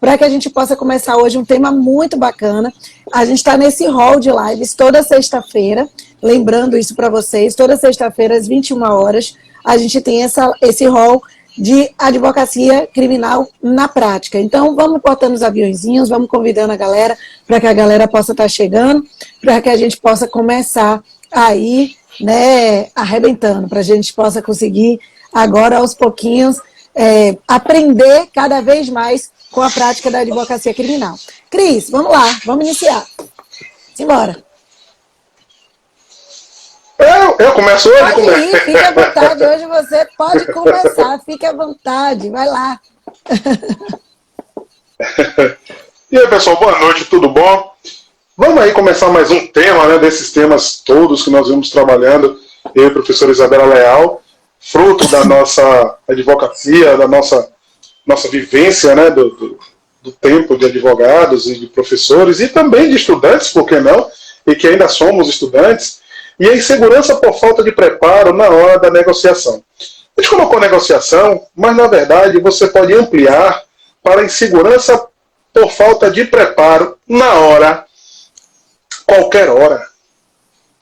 para que a gente possa começar hoje um tema muito bacana. A gente está nesse hall de lives toda sexta-feira, lembrando isso para vocês, toda sexta-feira às 21 horas, a gente tem esse hall de advocacia criminal na prática. Então, vamos botando os aviãozinhos, vamos convidando a galera, para que a galera possa estar chegando, para que a gente possa começar aí, né, arrebentando, para a gente possa conseguir agora, aos pouquinhos, aprender cada vez mais com a prática da advocacia criminal. Cris, vamos lá, vamos iniciar. Simbora. Eu começo hoje? Pode ir, fique à vontade. Hoje você pode começar, fique à vontade, vai lá. E aí, pessoal, boa noite, tudo bom? Vamos aí começar mais um tema, né, desses temas todos que nós vimos trabalhando, eu e a professora Isabela Leal, fruto da nossa advocacia, da nossa vivência, né, do tempo de advogados e de professores, e também de estudantes, por que não, e que ainda somos estudantes, e a insegurança por falta de preparo na hora da negociação. A gente colocou negociação, mas na verdade você pode ampliar para a insegurança por falta de preparo na hora,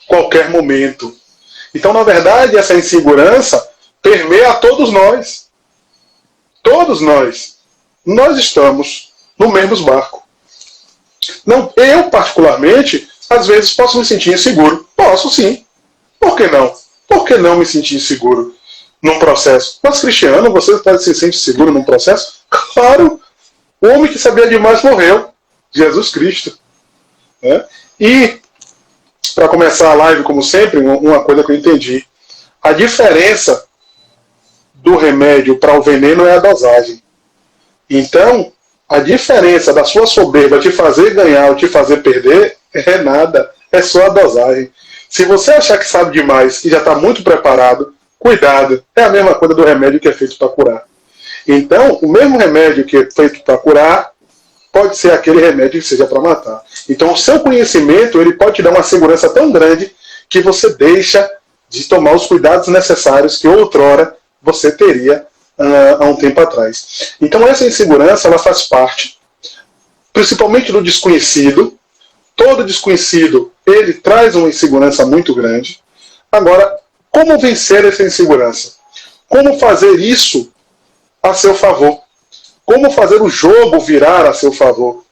qualquer momento. Então, na verdade, essa insegurança permeia a todos nós. Todos nós. Nós estamos no mesmo barco. Não, eu, particularmente, às vezes posso me sentir inseguro. Posso sim. Por que não? Por que não me sentir inseguro num processo? Mas, Cristiano, você pode se sentir seguro num processo? Claro! O homem que sabia demais morreu. Jesus Cristo. Né? E, para começar a live, como sempre, uma coisa que eu entendi. A diferença do remédio para o veneno é a dosagem. Então, a diferença da sua soberba te fazer ganhar ou te fazer perder é nada. É só a dosagem. Se você achar que sabe demais e já está muito preparado, cuidado. É a mesma coisa do remédio que é feito para curar. Então, o mesmo remédio que é feito para curar pode ser aquele remédio que seja para matar. Então, o seu conhecimento ele pode te dar uma segurança tão grande que você deixa de tomar os cuidados necessários que outrora você teria há um tempo atrás. Então, essa insegurança ela faz parte, principalmente do desconhecido. Todo desconhecido ele traz uma insegurança muito grande. Agora, como vencer essa insegurança? Como fazer isso a seu favor? Como fazer o jogo virar a seu favor?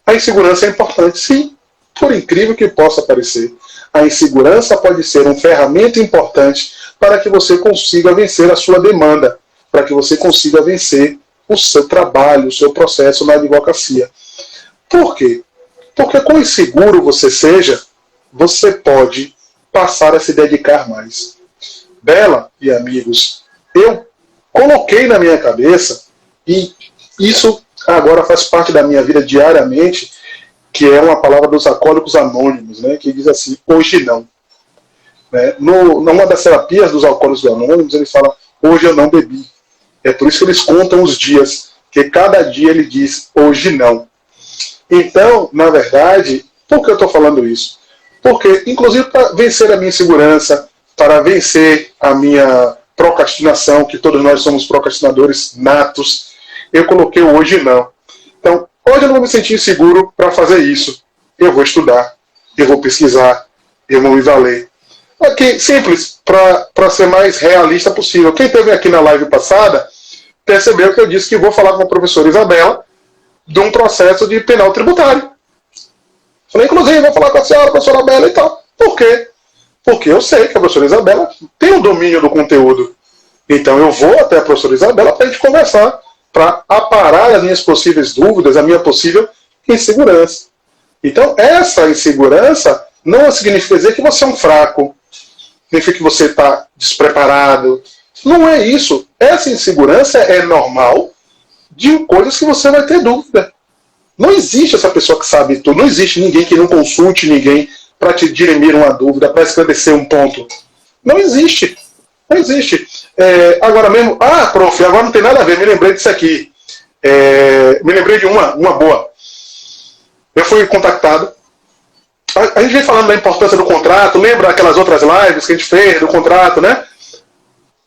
A insegurança é importante, sim, por incrível que possa parecer. A insegurança pode ser uma ferramenta importante para que você consiga vencer a sua demanda, para que você consiga vencer o seu trabalho, o seu processo na advocacia. Por quê? Porque quão inseguro você seja, você pode passar a se dedicar mais. Bela e amigos, eu coloquei na minha cabeça, e isso agora faz parte da minha vida diariamente, que é uma palavra dos Alcoólicos Anônimos, né, que diz assim, hoje não. Né? Numa das terapias dos Alcoólicos Anônimos, ele fala, hoje eu não bebi. É por isso que eles contam os dias, que cada dia ele diz, hoje não. Então, na verdade, por que eu estou falando isso? Porque, inclusive, para vencer a minha insegurança, para vencer a minha procrastinação, que todos nós somos procrastinadores natos, eu coloquei o hoje não. Então, hoje eu não vou me sentir inseguro para fazer isso. Eu vou estudar, eu vou pesquisar, eu vou me valer. Aqui, simples, para ser mais realista possível. Quem esteve aqui na live passada percebeu que eu disse que vou falar com a professora Isabela de um processo de penal tributário. Falei, inclusive, vou falar com a senhora, professora Isabela e tal. Por quê? Porque eu sei que a professora Isabela tem o domínio do conteúdo. Então eu vou até a professora Isabela para a gente conversar, para aparar as minhas possíveis dúvidas, a minha possível insegurança. Então essa insegurança não significa dizer que você é um fraco, significa que você está despreparado. Não é isso. Essa insegurança é normal de coisas que você vai ter dúvida. Não existe essa pessoa que sabe tudo. Não existe ninguém que não consulte ninguém para te dirimir uma dúvida, para esclarecer um ponto. Não existe. Não existe. Agora mesmo... Ah, prof, agora não tem nada a ver. Me lembrei disso aqui. Me lembrei de uma boa. Eu fui contactado. A gente vem falando da importância do contrato. Lembra aquelas outras lives que a gente fez do contrato, né?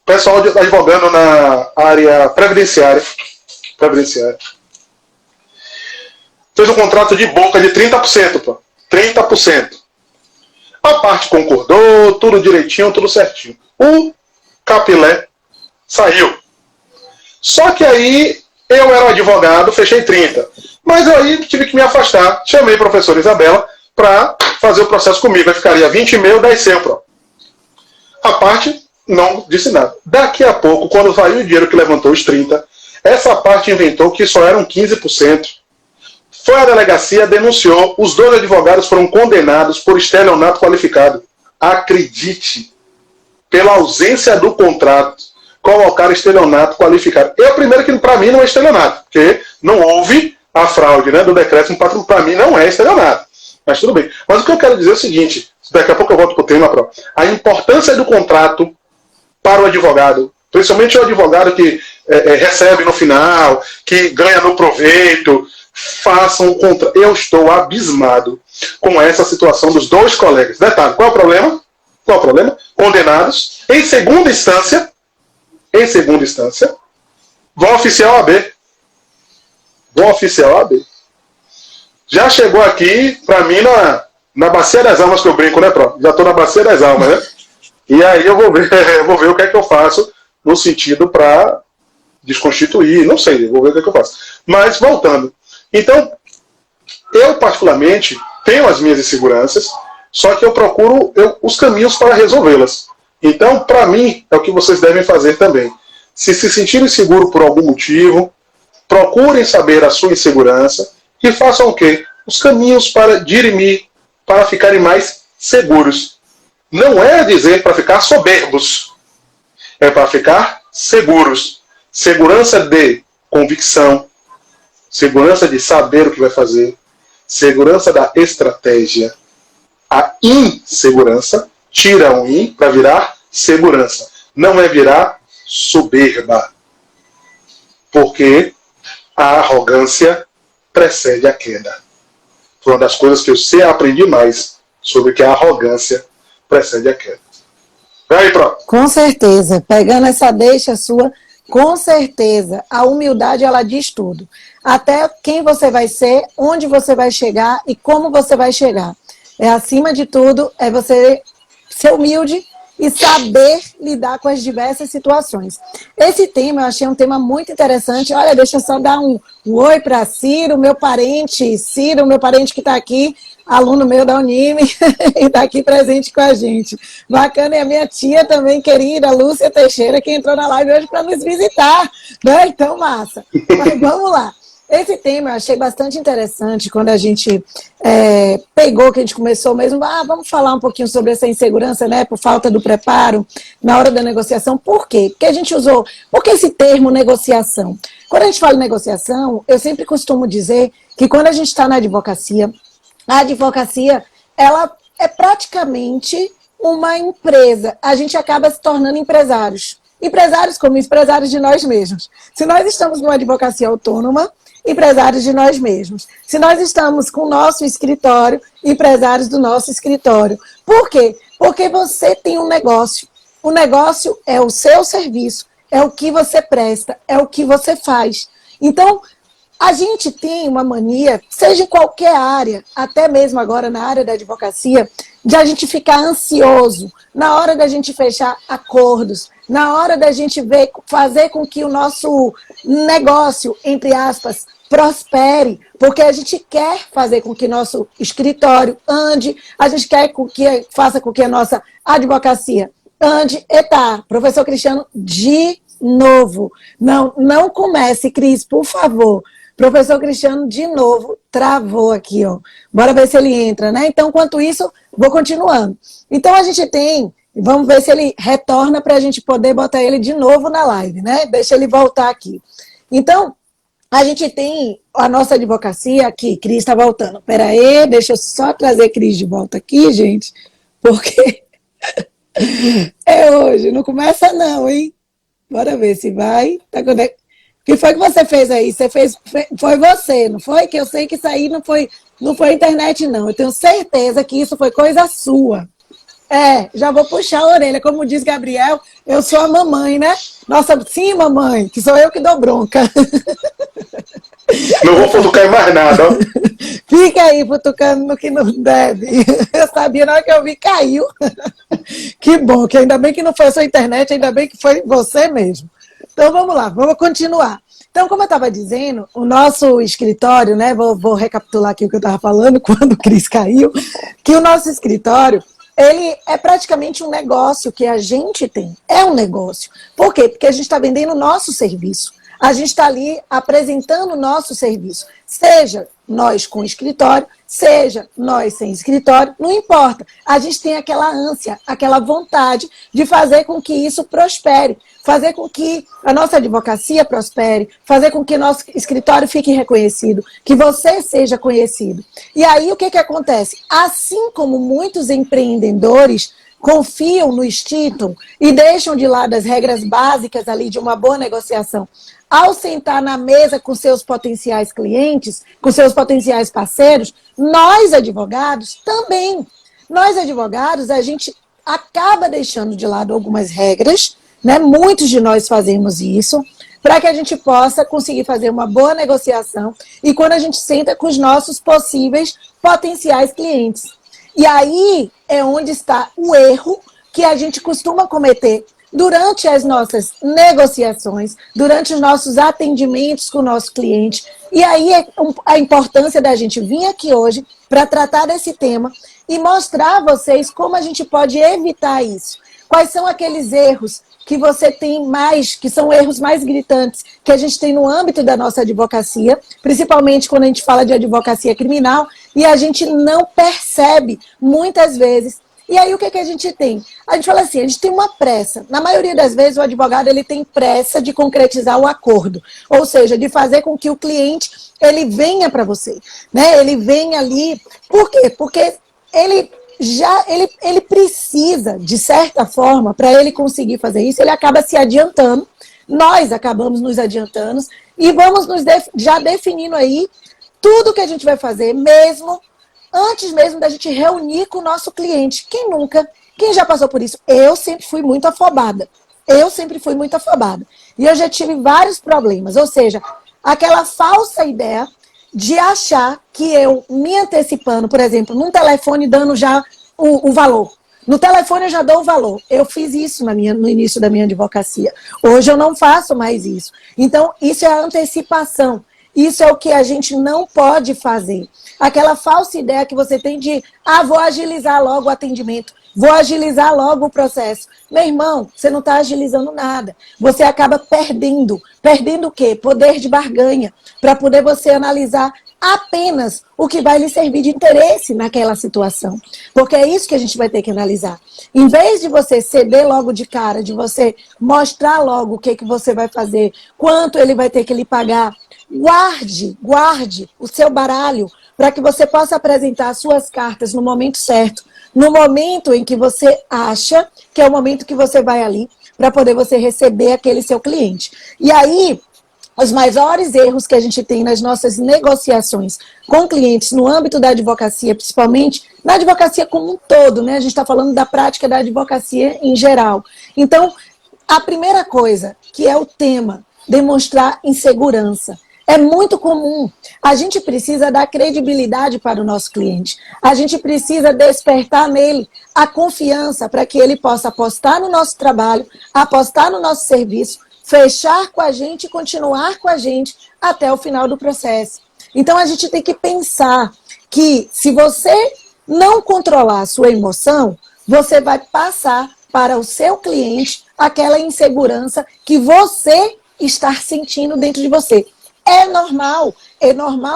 Pessoal advogando na área previdenciária. fez um contrato de boca de 30%, pô. 30%. A parte concordou, tudo direitinho, tudo certinho. O capilé saiu. Só que aí eu era um advogado, fechei 30%. Mas aí tive que me afastar. Chamei a professora Isabela para fazer o processo comigo. Aí ficaria 20,5, 10 sempre. A parte não disse nada. Daqui a pouco, quando saiu o dinheiro que levantou os 30%, essa parte inventou que só eram 15%. Foi à delegacia, denunciou, os 2 advogados foram condenados por estelionato qualificado. Acredite, pela ausência do contrato, colocaram estelionato qualificado. Eu, primeiro, que para mim não é estelionato, porque não houve a fraude, né, do decreto, para mim não é estelionato. Mas tudo bem. Mas o que eu quero dizer é o seguinte, daqui a pouco eu volto para o tema, a importância do contrato para o advogado, principalmente o advogado que recebe no final, que ganha no proveito, façam um contrato. Eu estou abismado com essa situação dos 2 colegas. Detalhe, qual é o problema? Qual é o problema? Condenados, em segunda instância, vão oficiar OAB. Já chegou aqui, para mim, na bacia das almas que eu brinco, né, Pro? Já estou na bacia das almas, né? E aí eu vou ver o que é que eu faço no sentido para desconstituir, não sei, vou ver o que é que eu faço. Mas, voltando. Então, eu particularmente tenho as minhas inseguranças, só que eu procuro os caminhos para resolvê-las. Então, para mim, é o que vocês devem fazer também. Se sentirem seguros por algum motivo, procurem saber a sua insegurança e façam o quê? Os caminhos para dirimir, para ficarem mais seguros. Não é dizer para ficar soberbos, é para ficar seguros. Segurança de convicção, segurança de saber o que vai fazer, segurança da estratégia. A insegurança tira um in para virar segurança. Não é virar soberba. Porque a arrogância precede a queda. Foi uma das coisas que eu aprendi mais sobre que a arrogância precede a queda. Vai aí, Pro. Com certeza. Pegando essa deixa sua, com certeza. A humildade, ela diz tudo. Até quem você vai ser, onde você vai chegar e como você vai chegar. Acima de tudo, é você ser humilde e saber lidar com as diversas situações. Esse tema, eu achei um tema muito interessante. Olha, deixa eu só dar um oi para Ciro, meu parente que está aqui, aluno meu da Unime, e está aqui presente com a gente. Bacana, e a minha tia também, querida, Lúcia Teixeira, que entrou na live hoje para nos visitar. Né? Então, massa. Mas vamos lá. Esse tema eu achei bastante interessante quando a gente pegou, que a gente começou mesmo, vamos falar um pouquinho sobre essa insegurança, né, por falta do preparo na hora da negociação. Por quê? Porque a gente usou, por que esse termo negociação? Quando a gente fala em negociação, eu sempre costumo dizer que quando a gente está na advocacia, a advocacia, ela é praticamente uma empresa. A gente acaba se tornando empresários. Empresários como empresários de nós mesmos. Se nós estamos numa advocacia autônoma, empresários de nós mesmos. Se nós estamos com o nosso escritório, empresários do nosso escritório. Por quê? Porque você tem um negócio. O negócio é o seu serviço, é o que você presta, é o que você faz. Então, a gente tem uma mania, seja em qualquer área, até mesmo agora na área da advocacia, de a gente ficar ansioso na hora da gente fechar acordos, na hora da gente fazer com que o nosso negócio, entre aspas, prospere, porque a gente quer fazer com que nosso escritório ande, a gente quer faça com que a nossa advocacia ande. Eita, professor Cristiano, de novo, não comece, Cris, por favor. Professor Cristiano, de novo, travou aqui, ó. Bora ver se ele entra, né? Então, enquanto isso, vou continuando. Então, a gente tem, vamos ver se ele retorna para a gente poder botar ele de novo na live, né? Deixa ele voltar aqui. Então, a gente tem a nossa advocacia aqui. Cris está voltando. Pera aí, deixa eu só trazer Cris de volta aqui, gente, porque é hoje. Não começa não, hein? Bora ver se vai. Tá conectado. O que foi que você fez aí? Foi você, não foi? Que eu sei que isso aí não foi internet, não. Eu tenho certeza que isso foi coisa sua. Já vou puxar a orelha. Como diz Gabriel, eu sou a mamãe, né? Nossa, sim, mamãe, que sou eu que dou bronca. Não vou futucar em mais nada, ó. Fica aí futucando no que não deve. Eu sabia, na hora que eu vi, caiu. Que bom, que ainda bem que não foi a sua internet, ainda bem que foi você mesmo. Então vamos lá, vamos continuar. Então, como eu estava dizendo, o nosso escritório, né? Vou recapitular aqui o que eu estava falando quando o Cris caiu, que o nosso escritório, ele é praticamente um negócio que a gente tem. É um negócio. Por quê? Porque a gente está vendendo o nosso serviço. A gente está ali apresentando o nosso serviço. Seja nós com escritório, seja nós sem escritório, não importa. A gente tem aquela ânsia, aquela vontade de fazer com que isso prospere, fazer com que a nossa advocacia prospere, fazer com que nosso escritório fique reconhecido, que você seja conhecido. E aí o que acontece? Assim como muitos empreendedores confiam no instinto e deixam de lado as regras básicas ali de uma boa negociação, ao sentar na mesa com seus potenciais clientes, com seus potenciais parceiros, nós advogados também. Nós advogados, a gente acaba deixando de lado algumas regras, né? Muitos de nós fazemos isso, para que a gente possa conseguir fazer uma boa negociação e quando a gente senta com os nossos possíveis potenciais clientes. E aí é onde está o erro que a gente costuma cometer durante as nossas negociações, durante os nossos atendimentos com o nosso cliente. E aí é a importância da gente vir aqui hoje para tratar desse tema e mostrar a vocês como a gente pode evitar isso. Quais são aqueles erros que você tem mais, que são erros mais gritantes, que a gente tem no âmbito da nossa advocacia, principalmente quando a gente fala de advocacia criminal, e a gente não percebe muitas vezes. E aí o que a gente tem? A gente fala assim, a gente tem uma pressa. Na maioria das vezes o advogado ele tem pressa de concretizar o acordo, ou seja, de fazer com que o cliente ele venha para você, né? Ele venha ali. Por quê? Porque ele precisa, de certa forma, para ele conseguir fazer isso, ele acaba se adiantando, nós acabamos nos adiantando e vamos já definindo aí tudo que a gente vai fazer, antes mesmo da gente reunir com o nosso cliente. Quem nunca? Quem já passou por isso? Eu sempre fui muito afobada. E eu já tive vários problemas, ou seja, aquela falsa ideia de achar que eu me antecipando, por exemplo, num telefone dando já o valor. No telefone eu já dou o valor. Eu fiz isso no início da minha advocacia. Hoje eu não faço mais isso. Então, isso é a antecipação. Isso é o que a gente não pode fazer. Aquela falsa ideia que você tem de, vou agilizar logo o atendimento, vou agilizar logo o processo. Meu irmão, você não está agilizando nada. Você acaba perdendo. Perdendo o quê? Poder de barganha, para poder você analisar apenas o que vai lhe servir de interesse naquela situação. Porque é isso que a gente vai ter que analisar. Em vez de você ceder logo de cara, de você mostrar logo o que você vai fazer, quanto ele vai ter que lhe pagar, guarde o seu baralho para que você possa apresentar as suas cartas no momento certo, no momento em que você acha que é o momento que você vai ali para poder você receber aquele seu cliente. E aí, os maiores erros que a gente tem nas nossas negociações com clientes no âmbito da advocacia, principalmente na advocacia como um todo, né? A gente está falando da prática da advocacia em geral. Então, a primeira coisa, que é o tema, demonstrar insegurança. É muito comum. A gente precisa dar credibilidade para o nosso cliente. A gente precisa despertar nele a confiança para que ele possa apostar no nosso trabalho, apostar no nosso serviço, fechar com a gente e continuar com a gente até o final do processo. Então, a gente tem que pensar que se você não controlar a sua emoção, você vai passar para o seu cliente aquela insegurança que você está sentindo dentro de você. É normal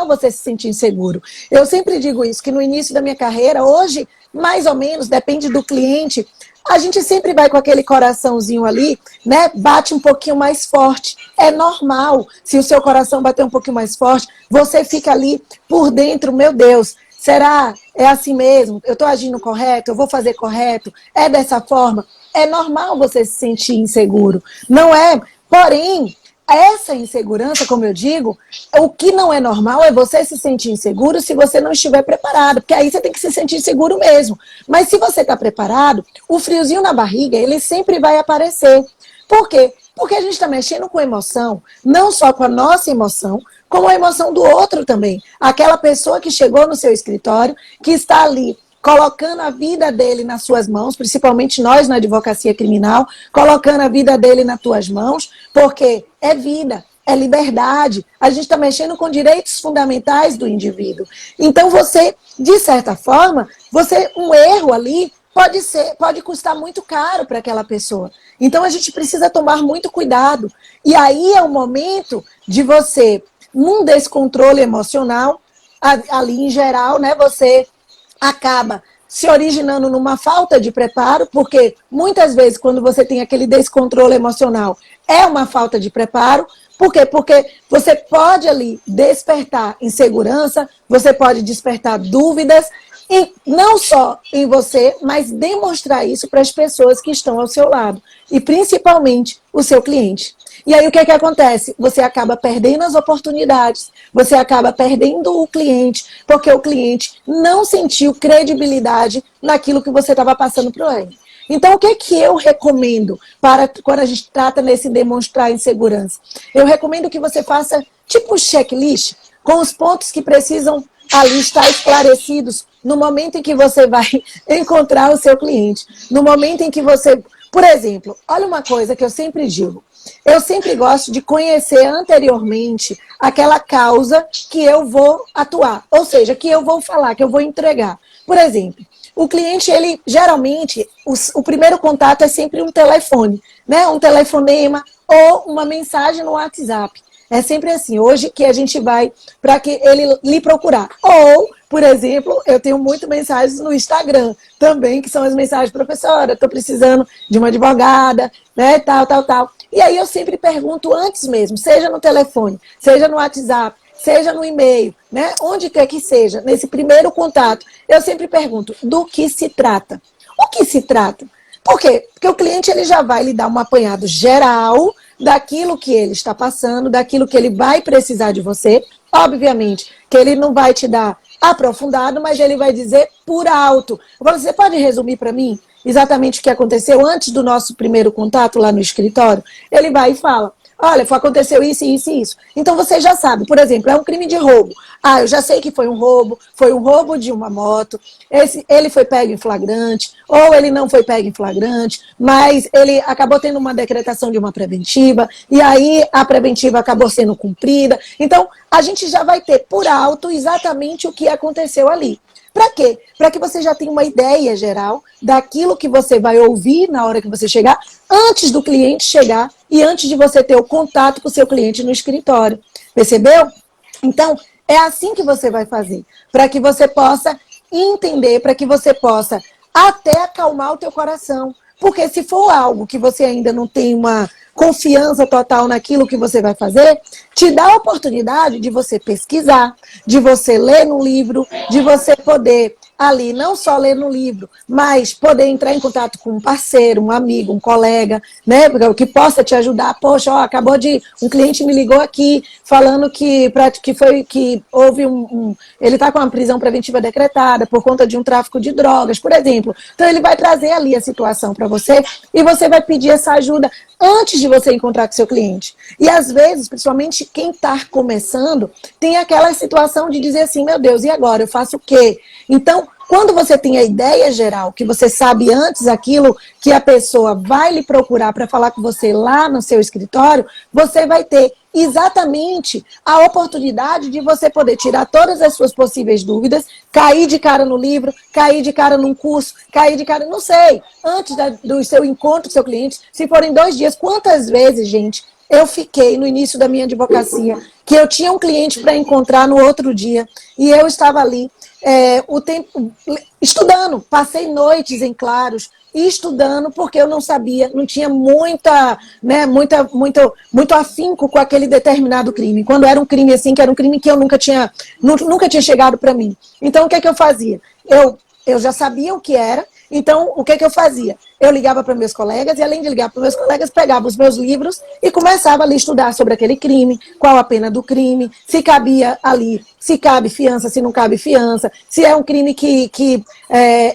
você se sentir inseguro. Eu sempre digo isso, que no início da minha carreira, hoje, mais ou menos, depende do cliente, a gente sempre vai com aquele coraçãozinho ali, né? Bate um pouquinho mais forte. É normal. Se o seu coração bater um pouquinho mais forte, você fica ali por dentro, meu Deus, será? É assim mesmo? Eu estou agindo correto? Eu vou fazer correto? É dessa forma? É normal você se sentir inseguro. Não é? Porém, essa insegurança, como eu digo, o que não é normal é você se sentir inseguro se você não estiver preparado, porque aí você tem que se sentir seguro mesmo. Mas se você está preparado, o friozinho na barriga, ele sempre vai aparecer. Por quê? Porque a gente está mexendo com emoção, não só com a nossa emoção, como a emoção do outro também. Aquela pessoa que chegou no seu escritório, que está ali colocando a vida dele nas suas mãos, principalmente nós na advocacia criminal, colocando a vida dele nas tuas mãos, porque é vida, é liberdade. A gente está mexendo com direitos fundamentais do indivíduo. Então você, de certa forma, um erro ali pode custar muito caro para aquela pessoa. Então a gente precisa tomar muito cuidado. E aí é o momento de você, num descontrole emocional, ali em geral, né, você acaba se originando numa falta de preparo, porque muitas vezes quando você tem aquele descontrole emocional, é uma falta de preparo. Por quê? Porque você pode ali despertar insegurança, você pode despertar dúvidas, e não só em você, mas demonstrar isso para as pessoas que estão ao seu lado, e principalmente o seu cliente. E aí o que acontece? Você acaba perdendo as oportunidades, você acaba perdendo o cliente, porque o cliente não sentiu credibilidade naquilo que você estava passando para ele. Então, o que eu recomendo para quando a gente trata nesse demonstrar insegurança? Eu recomendo que você faça tipo um checklist com os pontos que precisam ali estar esclarecidos no momento em que você vai encontrar o seu cliente. No momento em que você... Por exemplo, olha uma coisa que eu sempre digo. Eu sempre gosto de conhecer anteriormente aquela causa que eu vou atuar. Ou seja, que eu vou falar, que eu vou entregar. Por exemplo, o cliente, ele geralmente, o primeiro contato é sempre um telefone, né? Um telefonema ou uma mensagem no WhatsApp. É sempre assim, hoje que a gente vai para que ele lhe procurar. Ou, por exemplo, eu tenho muitas mensagens no Instagram também, que são as mensagens, professora, estou precisando de uma advogada, né, tal. E aí eu sempre pergunto antes mesmo, seja no telefone, seja no WhatsApp, seja no e-mail, né, onde quer que seja, nesse primeiro contato, eu sempre pergunto, do que se trata? O que se trata? Por quê? Porque o cliente ele já vai lhe dar um apanhado geral daquilo que ele está passando, daquilo que ele vai precisar de você. Obviamente que ele não vai te dar aprofundado, mas ele vai dizer por alto. Eu falo, você pode resumir para mim exatamente o que aconteceu antes do nosso primeiro contato lá no escritório? Ele vai e fala, olha, aconteceu isso, isso e isso. Então você já sabe, por exemplo, é um crime de roubo. Ah, eu já sei que foi um roubo de uma moto, ele foi pego em flagrante, ou ele não foi pego em flagrante, mas ele acabou tendo uma decretação de uma preventiva, e aí a preventiva acabou sendo cumprida. Então, a gente já vai ter por alto exatamente o que aconteceu ali. Para quê? Para que você já tenha uma ideia geral daquilo que você vai ouvir na hora que você chegar, antes do cliente chegar e antes de você ter o contato com o seu cliente no escritório. Percebeu? Então, é assim que você vai fazer, para que você possa entender, para que você possa até acalmar o teu coração. Porque se for algo que você ainda não tem uma confiança total naquilo que você vai fazer, te dá a oportunidade de você pesquisar, de você ler no livro, de você poder ali não só ler no livro, mas poder entrar em contato com um parceiro, um amigo, um colega, né, que possa te ajudar. Poxa, ó, um cliente me ligou aqui falando que houve ele está com uma prisão preventiva decretada por conta de um tráfico de drogas, por exemplo. Então ele vai trazer ali a situação para você e você vai pedir essa ajuda antes de você encontrar com seu cliente. E às vezes, principalmente quem está começando, tem aquela situação de dizer assim, meu Deus, e agora? Eu faço o quê? Então, quando você tem a ideia geral, que você sabe antes aquilo que a pessoa vai lhe procurar para falar com você lá no seu escritório, você vai ter exatamente a oportunidade de você poder tirar todas as suas possíveis dúvidas, cair de cara no livro, cair de cara num curso, cair de cara, não sei, antes do seu encontro com o seu cliente, se forem 2 dias, quantas vezes, gente, eu fiquei no início da minha advocacia, que eu tinha um cliente para encontrar no outro dia, e eu estava ali, o tempo estudando, passei noites em claros, estudando, porque eu não sabia, não tinha muito afinco com aquele determinado crime. Quando era um crime assim, que era um crime que eu nunca tinha chegado para mim. Então, o que é que eu fazia? Eu já sabia o que era, Então, o que eu fazia? Eu ligava para meus colegas e, além de ligar para meus colegas, pegava os meus livros e começava ali a estudar sobre aquele crime, qual a pena do crime, se cabia ali, se cabe fiança, se não cabe fiança, se é um crime que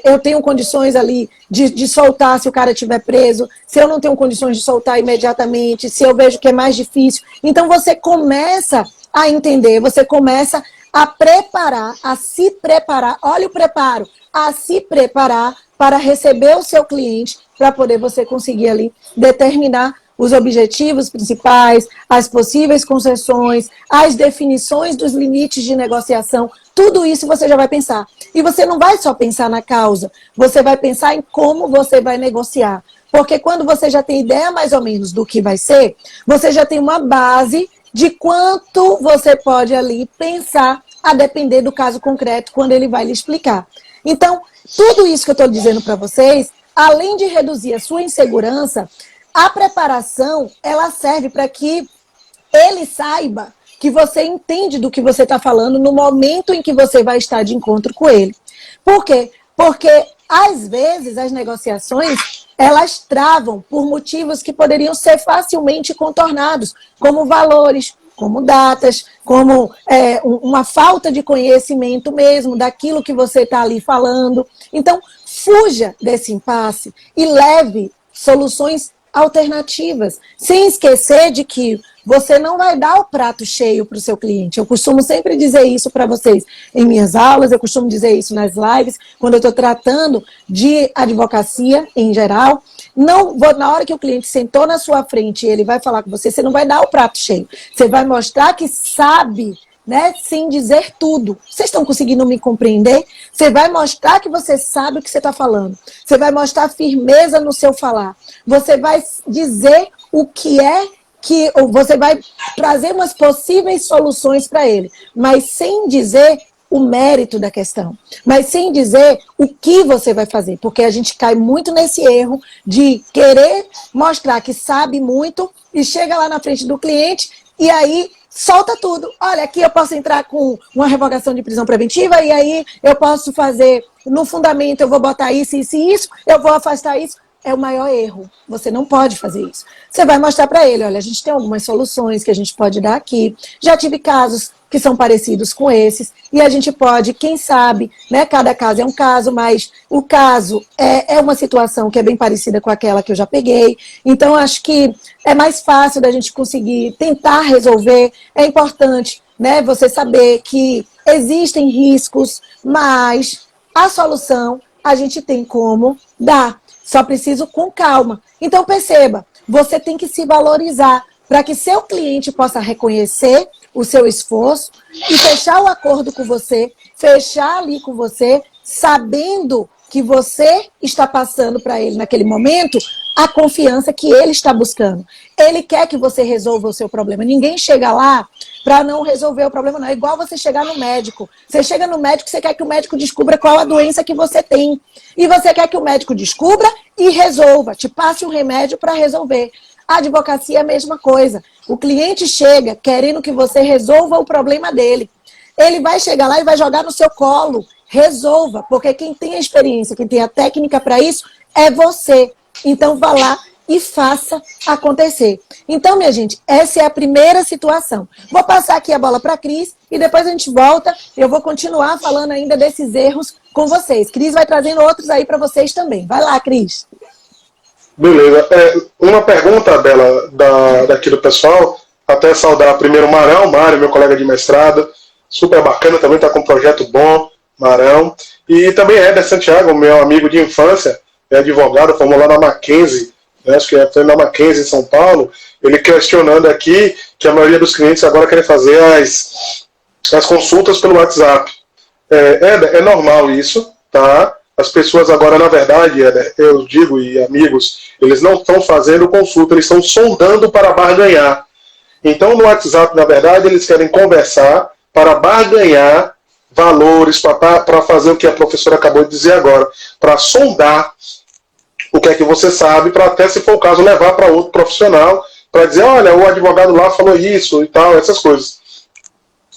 eu tenho condições ali de soltar se o cara estiver preso, se eu não tenho condições de soltar imediatamente, se eu vejo que é mais difícil. Então, você começa a entender, você começa a preparar, a se preparar, olha o preparo, a se preparar para receber o seu cliente, para poder você conseguir ali determinar os objetivos principais, as possíveis concessões, as definições dos limites de negociação, tudo isso você já vai pensar. E você não vai só pensar na causa, você vai pensar em como você vai negociar. Porque quando você já tem ideia mais ou menos do que vai ser, você já tem uma base de quanto você pode ali pensar a depender do caso concreto quando ele vai lhe explicar. Então, tudo isso que eu estou dizendo para vocês, além de reduzir a sua insegurança, a preparação, ela serve para que ele saiba que você entende do que você está falando no momento em que você vai estar de encontro com ele. Por quê? Porque, às vezes, as negociações, elas travam por motivos que poderiam ser facilmente contornados, como valores, como datas, como uma falta de conhecimento mesmo daquilo que você está ali falando. Então, fuja desse impasse e leve soluções alternativas, sem esquecer de que você não vai dar o prato cheio para o seu cliente. Eu costumo sempre dizer isso para vocês em minhas aulas, eu costumo dizer isso nas lives, quando eu estou tratando de advocacia em geral. Não vou, na hora que o cliente sentou na sua frente e ele vai falar com você, você não vai dar o prato cheio. Você vai mostrar que sabe, né, sem dizer tudo. Vocês estão conseguindo me compreender? Você vai mostrar que você sabe o que você está falando. Você vai mostrar firmeza no seu falar. Você vai dizer o que é que você vai trazer umas possíveis soluções para ele, mas sem dizer o mérito da questão, mas sem dizer o que você vai fazer, porque a gente cai muito nesse erro de querer mostrar que sabe muito e chega lá na frente do cliente e aí solta tudo. Olha, aqui eu posso entrar com uma revogação de prisão preventiva e aí eu posso fazer, no fundamento eu vou botar isso, isso e isso, eu vou afastar isso. É o maior erro. Você não pode fazer isso. Você vai mostrar para ele, olha, a gente tem algumas soluções que a gente pode dar aqui. Já tive casos que são parecidos com esses, e a gente pode, quem sabe, né, cada caso é um caso, mas o caso é uma situação que é bem parecida com aquela que eu já peguei. Então, acho que é mais fácil da gente conseguir tentar resolver. É importante, né, você saber que existem riscos, mas a solução a gente tem como dar. Só preciso com calma. Então, perceba, você tem que se valorizar para que seu cliente possa reconhecer o seu esforço e fechar o acordo com você, fechar ali com você, sabendo que você está passando para ele naquele momento a confiança que ele está buscando. Ele quer que você resolva o seu problema. Ninguém chega lá para não resolver o problema, não. É igual você chegar no médico. Você chega no médico, você quer que o médico descubra qual a doença que você tem. E você quer que o médico descubra e resolva, te passe um remédio para resolver. A advocacia é a mesma coisa. O cliente chega querendo que você resolva o problema dele. Ele vai chegar lá e vai jogar no seu colo. Resolva, porque quem tem a experiência, quem tem a técnica para isso, é você. Então, vá lá e faça acontecer. Então, minha gente, essa é a primeira situação. Vou passar aqui a bola para a Cris e depois a gente volta. Eu vou continuar falando ainda desses erros com vocês. Cris vai trazendo outros aí para vocês também. Vai lá, Cris. Beleza. Uma pergunta dela, daqui do pessoal, até saudar primeiro o Marão, Mário, meu colega de mestrado, super bacana, também está com um projeto bom, Marão. E também Éder Santiago, meu amigo de infância, é advogado, formou lá na Mackenzie, né, acho que foi na Mackenzie em São Paulo, ele questionando aqui que a maioria dos clientes agora querem fazer as consultas pelo WhatsApp. Éder, é normal isso, tá? As pessoas agora, na verdade, Éder, eu digo, e amigos, eles não estão fazendo consulta, eles estão sondando para barganhar. Então, no WhatsApp, na verdade, eles querem conversar para barganhar valores, para fazer o que a professora acabou de dizer agora, para sondar o que é que você sabe, para até, se for o caso, levar para outro profissional, para dizer, olha, o advogado lá falou isso e tal, essas coisas.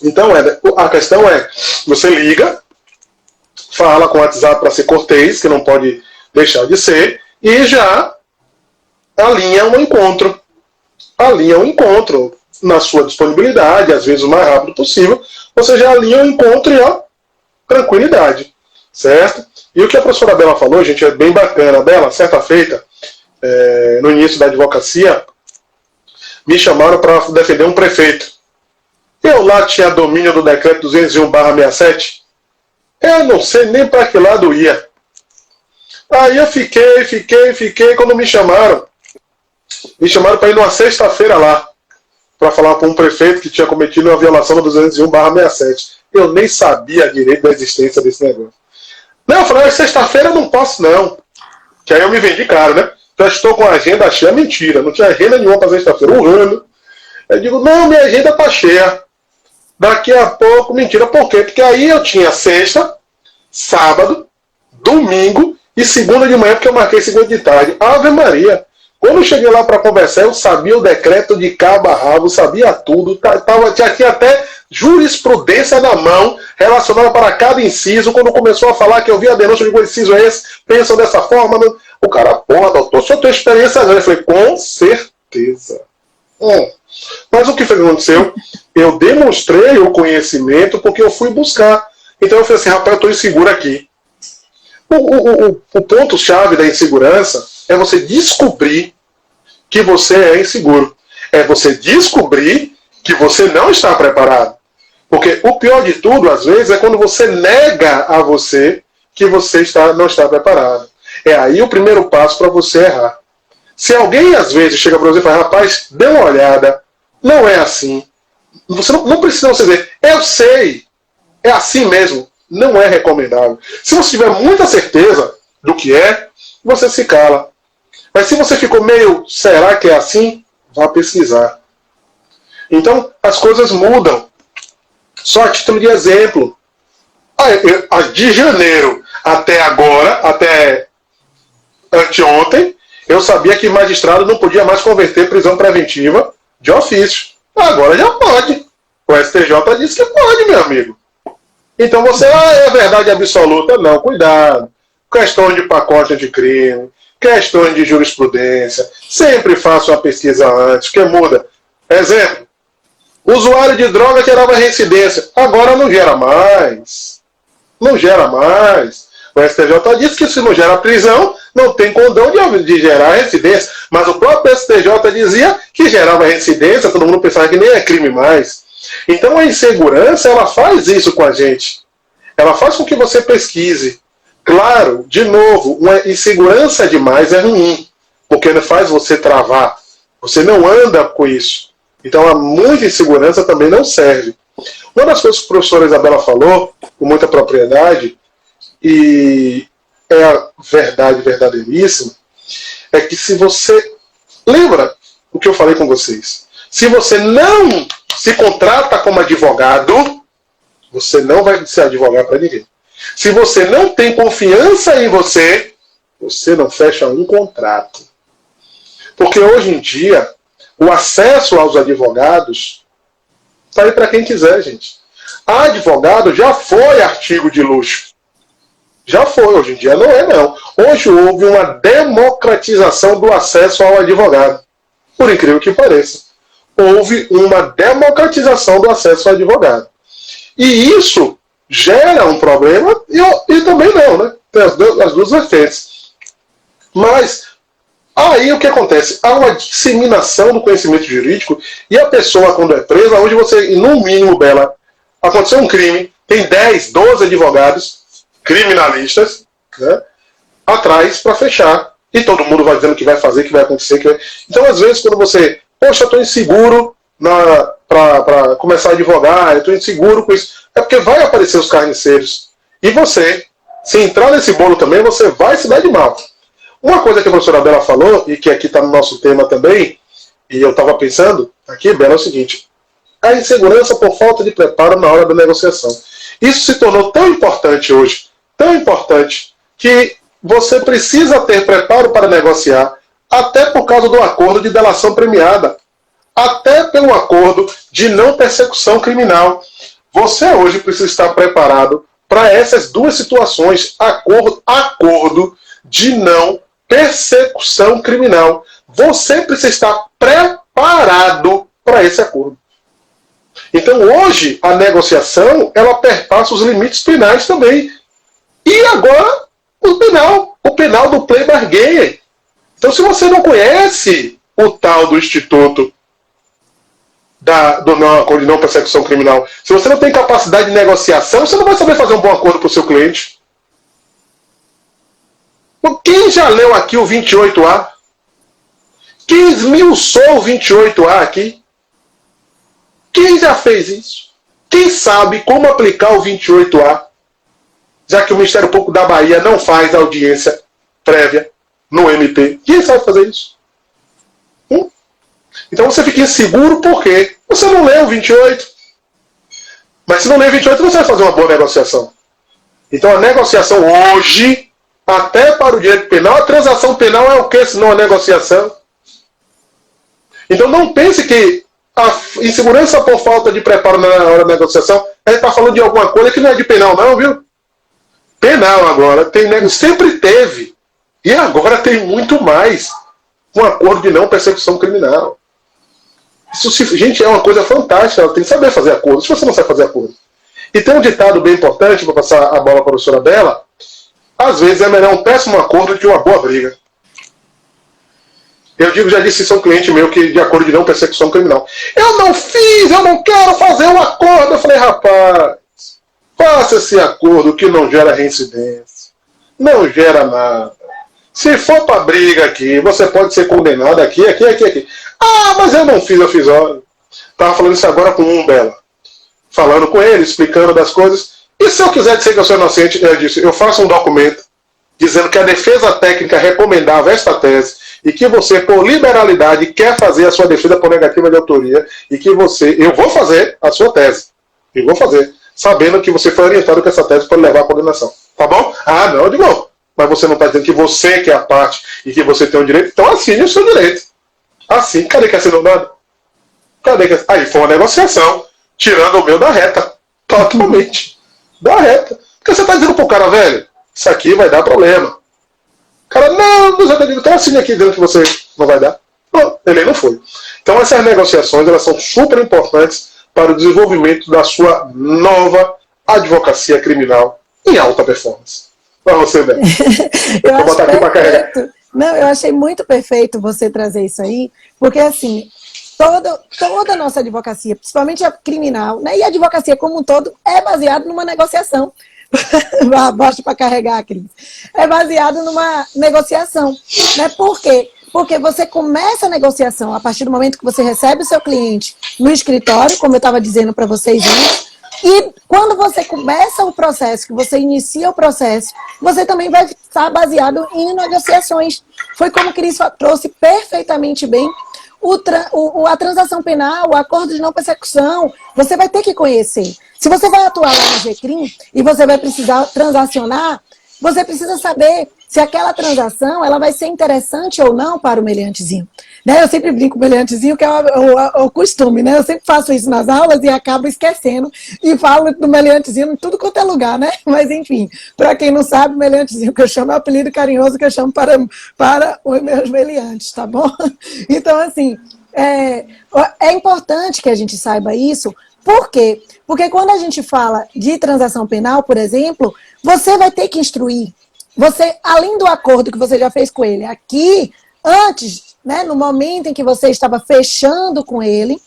Então, Éder, a questão é, você liga, fala com o WhatsApp para ser cortês, que não pode deixar de ser, e já alinha um encontro. Alinha um encontro na sua disponibilidade, às vezes o mais rápido possível, você já alinha o encontro e ó, tranquilidade, certo? E o que a professora Bela falou, gente, é bem bacana. Bela, certa feita, no início da advocacia, me chamaram para defender um prefeito. Eu lá tinha domínio do decreto 201/67, eu não sei nem para que lado ia. Aí eu fiquei, quando me chamaram para ir numa sexta-feira lá, para falar com um prefeito que tinha cometido uma violação do 201/67. Eu nem sabia direito da existência desse negócio. Não, eu falei, sexta-feira eu não posso não. Que aí eu me vendi caro, né? Já estou com a agenda cheia, mentira, não tinha agenda nenhuma para sexta-feira, um ano. Eu digo, não, minha agenda está cheia. Daqui a pouco, mentira, por quê? Porque aí eu tinha sexta, sábado, domingo e segunda de manhã, porque eu marquei segunda de tarde. Ave Maria! Quando eu cheguei lá para conversar, eu sabia o decreto de cabo a rabo, sabia tudo, tinha até jurisprudência na mão relacionada para cada inciso. Quando começou a falar que eu vi a denúncia, eu digo, o inciso é esse, pensam dessa forma. Não? O cara, porra, doutor, só tem experiência grande. Eu falei, com certeza. Mas o que foi que aconteceu? Eu demonstrei o porque eu fui buscar. Então eu falei assim, rapaz, eu estou inseguro aqui. O ponto-chave da insegurança é você descobrir que você é inseguro. É você descobrir que você não está preparado. Porque o pior de tudo, às vezes, é quando você nega a você que você não está preparado. É aí o primeiro passo para você errar. Se alguém, às vezes, chega para você e fala, rapaz, dê uma olhada, não é assim. Você não precisa você dizer, eu sei, é assim mesmo. Não é recomendável. Se você tiver muita certeza do que é, você se cala. Mas se você ficou meio, será que é assim? Vá pesquisar. Então, as coisas mudam. Só a título de exemplo. De janeiro até agora, até anteontem, eu sabia que magistrado não podia mais converter prisão preventiva de ofício. Agora já pode. O STJ disse que pode, meu amigo. Então você, é verdade absoluta? Não, cuidado. Questões de pacote anticrime, questões de jurisprudência. Sempre faça uma pesquisa antes, que muda. Exemplo, usuário de droga gerava reincidência. Agora não gera mais. Não gera mais. O STJ disse que se não gera prisão, não tem condão de gerar reincidência. Mas o próprio STJ dizia que gerava reincidência, todo mundo pensava que nem é crime mais. Então a insegurança, ela faz isso com a gente. Ela faz com que você pesquise. Claro, de novo, uma insegurança demais é ruim, porque faz você travar. Você não anda com isso. Então a muita insegurança também não serve. Uma das coisas que a professora Isabela falou, com muita propriedade, e é a verdade verdadeiríssima, é que se você... Lembra o que eu falei com vocês? Se você não se contrata como advogado, você não vai se advogar para ninguém. Se você não tem confiança em você, você não fecha um contrato. Porque hoje em dia, o acesso aos advogados está aí para quem quiser, gente. Advogado já foi artigo de luxo. Já foi, hoje em dia não é não. Hoje houve uma democratização do acesso ao advogado. Por incrível que pareça. Houve uma democratização do acesso ao advogado. E isso gera um problema e também não, né? Tem as duas vertentes. Mas aí o que acontece? Há uma disseminação do conhecimento jurídico e a pessoa, quando é presa, hoje você, no mínimo, Bela, aconteceu um crime, tem 10, 12 advogados criminalistas, né, atrás para fechar. E todo mundo vai dizendo que vai fazer, que vai acontecer. Então, às vezes, quando você... Poxa, eu estou inseguro para começar a advogar, eu estou inseguro com isso. É porque vai aparecer os carniceiros. E você, se entrar nesse bolo também, você vai se dar de mal. Uma coisa que a professora Bela falou, e que aqui está no nosso tema também, e eu estava pensando aqui, Bela, é o seguinte: a insegurança por falta de preparo na hora da negociação. Isso se tornou tão importante hoje, tão importante, que você precisa ter preparo para negociar, até por causa do acordo de delação premiada, até pelo acordo de não persecução criminal. Você hoje precisa estar preparado para essas duas situações, acordo de não persecução criminal. Você precisa estar preparado para esse acordo. Então, hoje, a negociação, ela perpassa os limites penais também. E agora, o penal do plea bargain. Então, se você não conhece o tal do Instituto do não acordo de não persecução criminal, se você não tem capacidade de negociação, você não vai saber fazer um bom acordo para o seu cliente. Quem já leu aqui o 28A? Quem esmiuçou o 28A aqui? Quem já fez isso? Quem sabe como aplicar o 28A? Já que o Ministério Público da Bahia não faz audiência prévia no MP. Quem sabe fazer isso? Então você fica inseguro porque você não lê o 28. Mas se não lê o 28, você vai fazer uma boa negociação. Então a negociação hoje, até para o direito penal, a transação penal é o que senão a negociação? Então não pense que a insegurança por falta de preparo na hora da negociação, a gente está falando de alguma coisa que não é de penal não, viu? Penal agora, sempre teve. E agora tem muito mais. Um acordo de não persecução criminal. Isso, gente, é uma coisa fantástica. Ela tem que saber fazer acordo. Se você não sabe fazer acordo. E tem um ditado bem importante, vou passar a bola para a professora Bela. Às vezes é melhor um péssimo acordo que uma boa briga. Eu já disse isso a um cliente meu que de acordo de não persecução criminal. Eu não fiz, eu não quero fazer um acordo. Eu falei, rapaz, faça esse acordo que não gera reincidência. Não gera nada. Se for para briga aqui, você pode ser condenado aqui. Ah, mas eu não fiz, eu fiz. Estava falando isso agora com Bela. Falando com ele, explicando das coisas. E se eu quiser dizer que eu sou inocente, eu disse, eu faço um documento dizendo que a defesa técnica recomendava esta tese e que você, por liberalidade, quer fazer a sua defesa por negativa de autoria e que eu vou fazer a sua tese. Eu vou fazer, sabendo que você foi orientado que essa tese pode levar à condenação. Tá bom? Ah, não, eu digo, mas você não está dizendo que você que é a parte e que você tem o direito, então assine o seu direito. Assim, cadê que assinou nada? Cadê que... Aí foi uma negociação, tirando o meu da reta. Totalmente. Da reta. Porque você está dizendo pro cara, velho, isso aqui vai dar problema. O cara, não, então assine aqui dizendo que você não vai dar. Não, ele não foi. Então essas negociações, elas são super importantes para o desenvolvimento da sua nova advocacia criminal em alta performance. Para você, Beto. Vou botar aqui para carregar. Não, eu achei muito perfeito você trazer isso aí, porque assim, toda a nossa advocacia, principalmente a criminal, né, e a advocacia como um todo, é baseada numa negociação. Basta para carregar, Cris. É baseado numa negociação. Né? Por quê? Porque você começa a negociação a partir do momento que você recebe o seu cliente no escritório, como eu estava dizendo para vocês antes, e quando você começa o processo, que você inicia o processo, você também vai estar baseado em negociações. Foi como o Cris trouxe perfeitamente bem a transação penal, o acordo de não persecução, você vai ter que conhecer. Se você vai atuar lá no GCRIM e você vai precisar transacionar, você precisa saber se aquela transação ela vai ser interessante ou não para o meliantezinho. Né? Eu sempre brinco com o meliantezinho, que é o costume, né? Eu sempre faço isso nas aulas e acabo esquecendo e falo do meliantezinho em tudo quanto é lugar, né? Mas enfim, para quem não sabe, o meliantezinho que eu chamo é o apelido carinhoso que eu chamo para os meus meliantes, tá bom? Então, assim, é importante que a gente saiba isso. Por quê? Porque quando a gente fala de transação penal, por exemplo, você vai ter que instruir. Você, além do acordo que você já fez com ele aqui, antes, né, no momento em que você estava fechando com ele,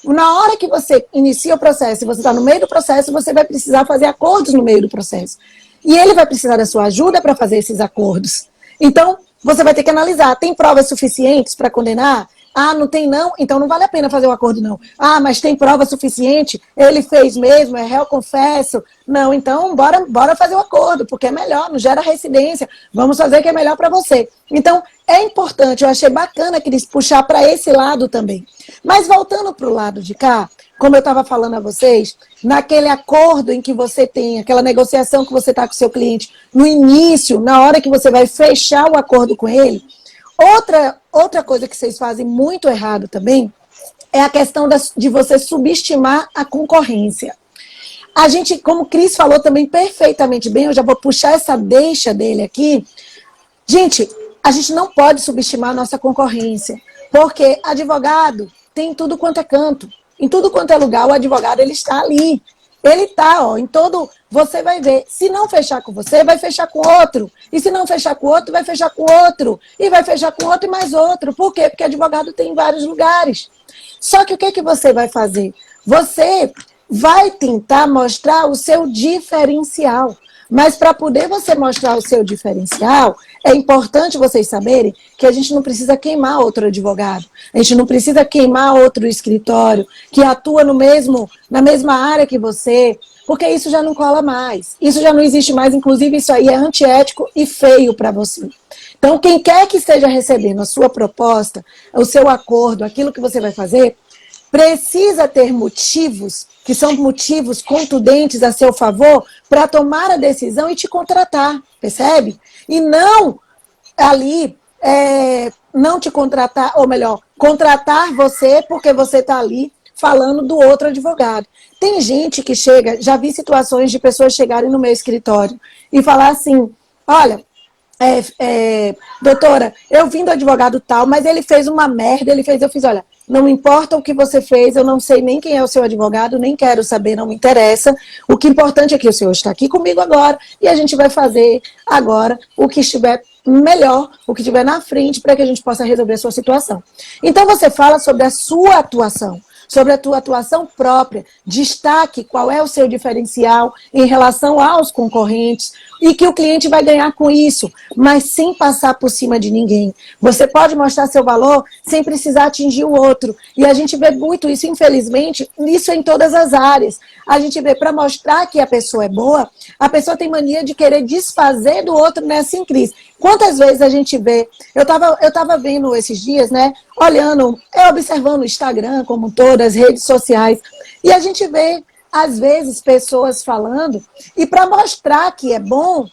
na hora que você inicia o processo e você está no meio do processo, você vai precisar fazer acordos no meio do processo. E ele vai precisar da sua ajuda para fazer esses acordos. Então, você vai ter que analisar, tem provas suficientes para condenar? Ah, não tem não? Então não vale a pena fazer o acordo não. Ah, mas tem prova suficiente? Ele fez mesmo, é réu confesso? Não, então bora fazer o acordo, porque é melhor, não gera reincidência. Vamos fazer o que é melhor para você. Então, é importante, eu achei bacana que eles puxar para esse lado também. Mas voltando para o lado de cá, como eu estava falando a vocês, naquele acordo em que você tem, aquela negociação que você está com o seu cliente, no início, na hora que você vai fechar o acordo com ele, outra coisa que vocês fazem muito errado também é a questão de você subestimar a concorrência. A gente, como o Cris falou também perfeitamente bem, eu já vou puxar essa deixa dele aqui, Gente, a gente não pode subestimar a nossa concorrência, porque advogado tem tudo quanto é canto. Em tudo quanto é lugar, o advogado ele está ali. Ele está, ó, em todo... Você vai ver. Se não fechar com você, vai fechar com outro. E se não fechar com outro, vai fechar com outro. E vai fechar com outro e mais outro. Por quê? Porque advogado tem em vários lugares. Só que o que, que você vai fazer? Você vai tentar mostrar o seu diferencial. Mas para poder você mostrar o seu diferencial, é importante vocês saberem que a gente não precisa queimar outro advogado. A gente não precisa queimar outro escritório que atua na mesma área que você, porque isso já não cola mais. Isso já não existe mais, inclusive isso aí é antiético e feio para você. Então, quem quer que esteja recebendo a sua proposta, o seu acordo, aquilo que você vai fazer, precisa ter motivos, que são motivos contundentes a seu favor, para tomar a decisão e te contratar, percebe? E não ali, não te contratar, ou melhor, contratar você porque você está ali falando do outro advogado. Tem gente que chega, já vi situações de pessoas chegarem no meu escritório e falar assim, olha, doutora, eu vim do advogado tal, mas ele fez uma merda, eu fiz, olha, não importa o que você fez, eu não sei nem quem é o seu advogado, nem quero saber, não me interessa. O que é importante é que o senhor está aqui comigo agora e a gente vai fazer agora o que estiver melhor, o que estiver na frente para que a gente possa resolver a sua situação. Então você fala sobre a sua atuação, sobre a tua atuação própria, destaque qual é o seu diferencial em relação aos concorrentes e que o cliente vai ganhar com isso, mas sem passar por cima de ninguém. Você pode mostrar seu valor sem precisar atingir o outro. E a gente vê muito isso, infelizmente, isso em todas as áreas. A gente vê, para mostrar que a pessoa é boa, a pessoa tem mania de querer desfazer do outro nessa crise. Quantas vezes a gente vê, eu tava vendo esses dias, né, olhando, observando o Instagram como todas as redes sociais, e a gente vê, às vezes, pessoas falando, e para mostrar que é bom,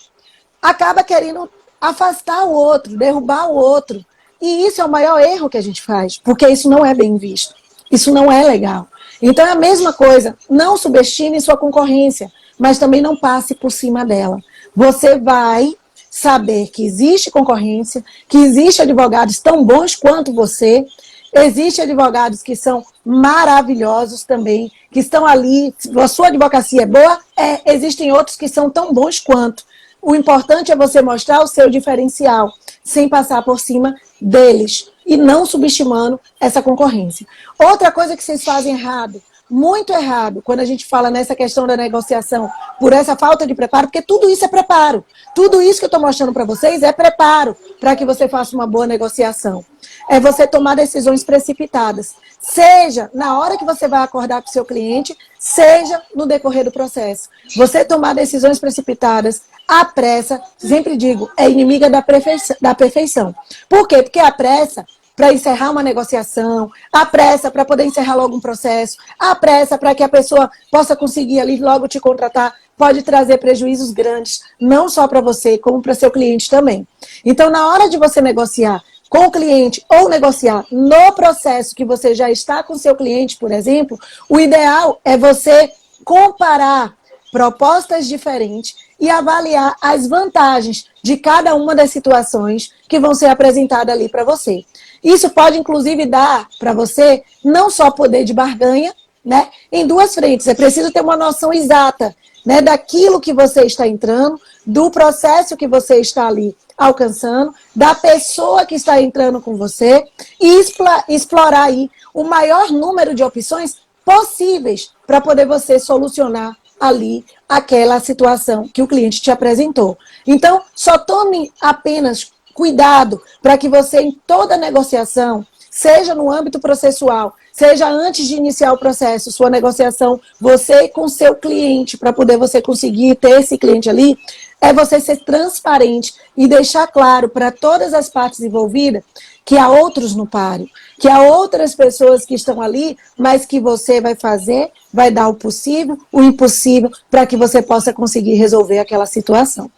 acaba querendo afastar o outro, derrubar o outro. E isso é o maior erro que a gente faz, porque isso não é bem visto, isso não é legal. Então é a mesma coisa, não subestime sua concorrência, mas também não passe por cima dela. Você vai saber que existe concorrência, que existe advogados tão bons quanto você, existem advogados que são maravilhosos também, que estão ali, a sua advocacia é boa, existem outros que são tão bons quanto. O importante é você mostrar o seu diferencial, sem passar por cima deles, e não subestimando essa concorrência. Outra coisa que vocês fazem errado, muito errado, quando a gente fala nessa questão da negociação, por essa falta de preparo, porque tudo isso é preparo. Tudo isso que eu estou mostrando para vocês é preparo para que você faça uma boa negociação. É você tomar decisões precipitadas. Seja na hora que você vai acordar com o seu cliente, seja no decorrer do processo. Você tomar decisões precipitadas, a pressa, sempre digo, é inimiga da perfeição. Por quê? Porque a pressa para encerrar uma negociação, a pressa para poder encerrar logo um processo, a pressa para que a pessoa possa conseguir ali logo te contratar, pode trazer prejuízos grandes, não só para você, como para seu cliente também. Então, na hora de você negociar com o cliente ou negociar no processo que você já está com o seu cliente, por exemplo, o ideal é você comparar propostas diferentes e avaliar as vantagens de cada uma das situações que vão ser apresentadas ali para você. Isso pode, inclusive, dar para você não só poder de barganha, né, em duas frentes. É preciso ter uma noção exata, né, daquilo que você está entrando, do processo que você está ali alcançando, da pessoa que está entrando com você e explorar aí o maior número de opções possíveis para poder você solucionar ali aquela situação que o cliente te apresentou. Então, só tome apenas cuidado para que você, em toda negociação, seja no âmbito processual, seja antes de iniciar o processo, sua negociação, você com seu cliente, para poder você conseguir ter esse cliente ali, é você ser transparente e deixar claro para todas as partes envolvidas que há outros no páreo, que há outras pessoas que estão ali, mas que você vai fazer, vai dar o possível, o impossível, para que você possa conseguir resolver aquela situação.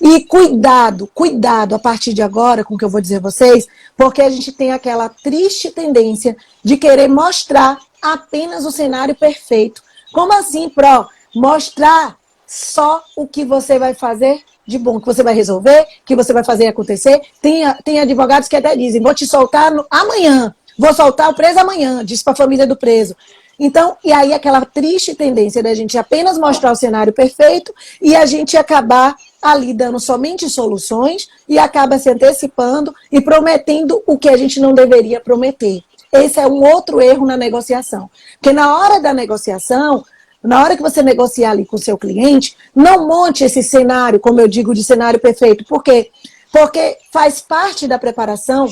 E cuidado a partir de agora com o que eu vou dizer a vocês, porque a gente tem aquela triste tendência de querer mostrar apenas o cenário perfeito. Como assim, Pro? Mostrar só o que você vai fazer de bom que você vai resolver, que você vai fazer acontecer. Tem advogados que até dizem, vou te soltar amanhã, vou soltar o preso amanhã, diz para a família do preso. Então, e aí aquela triste tendência da gente apenas mostrar o cenário perfeito e a gente acabar ali dando somente soluções e acaba se antecipando e prometendo o que a gente não deveria prometer. Esse é um outro erro na negociação. Porque na hora da negociação, na hora que você negociar ali com o seu cliente, não monte esse cenário, como eu digo, de cenário perfeito. Por quê? Porque faz parte da preparação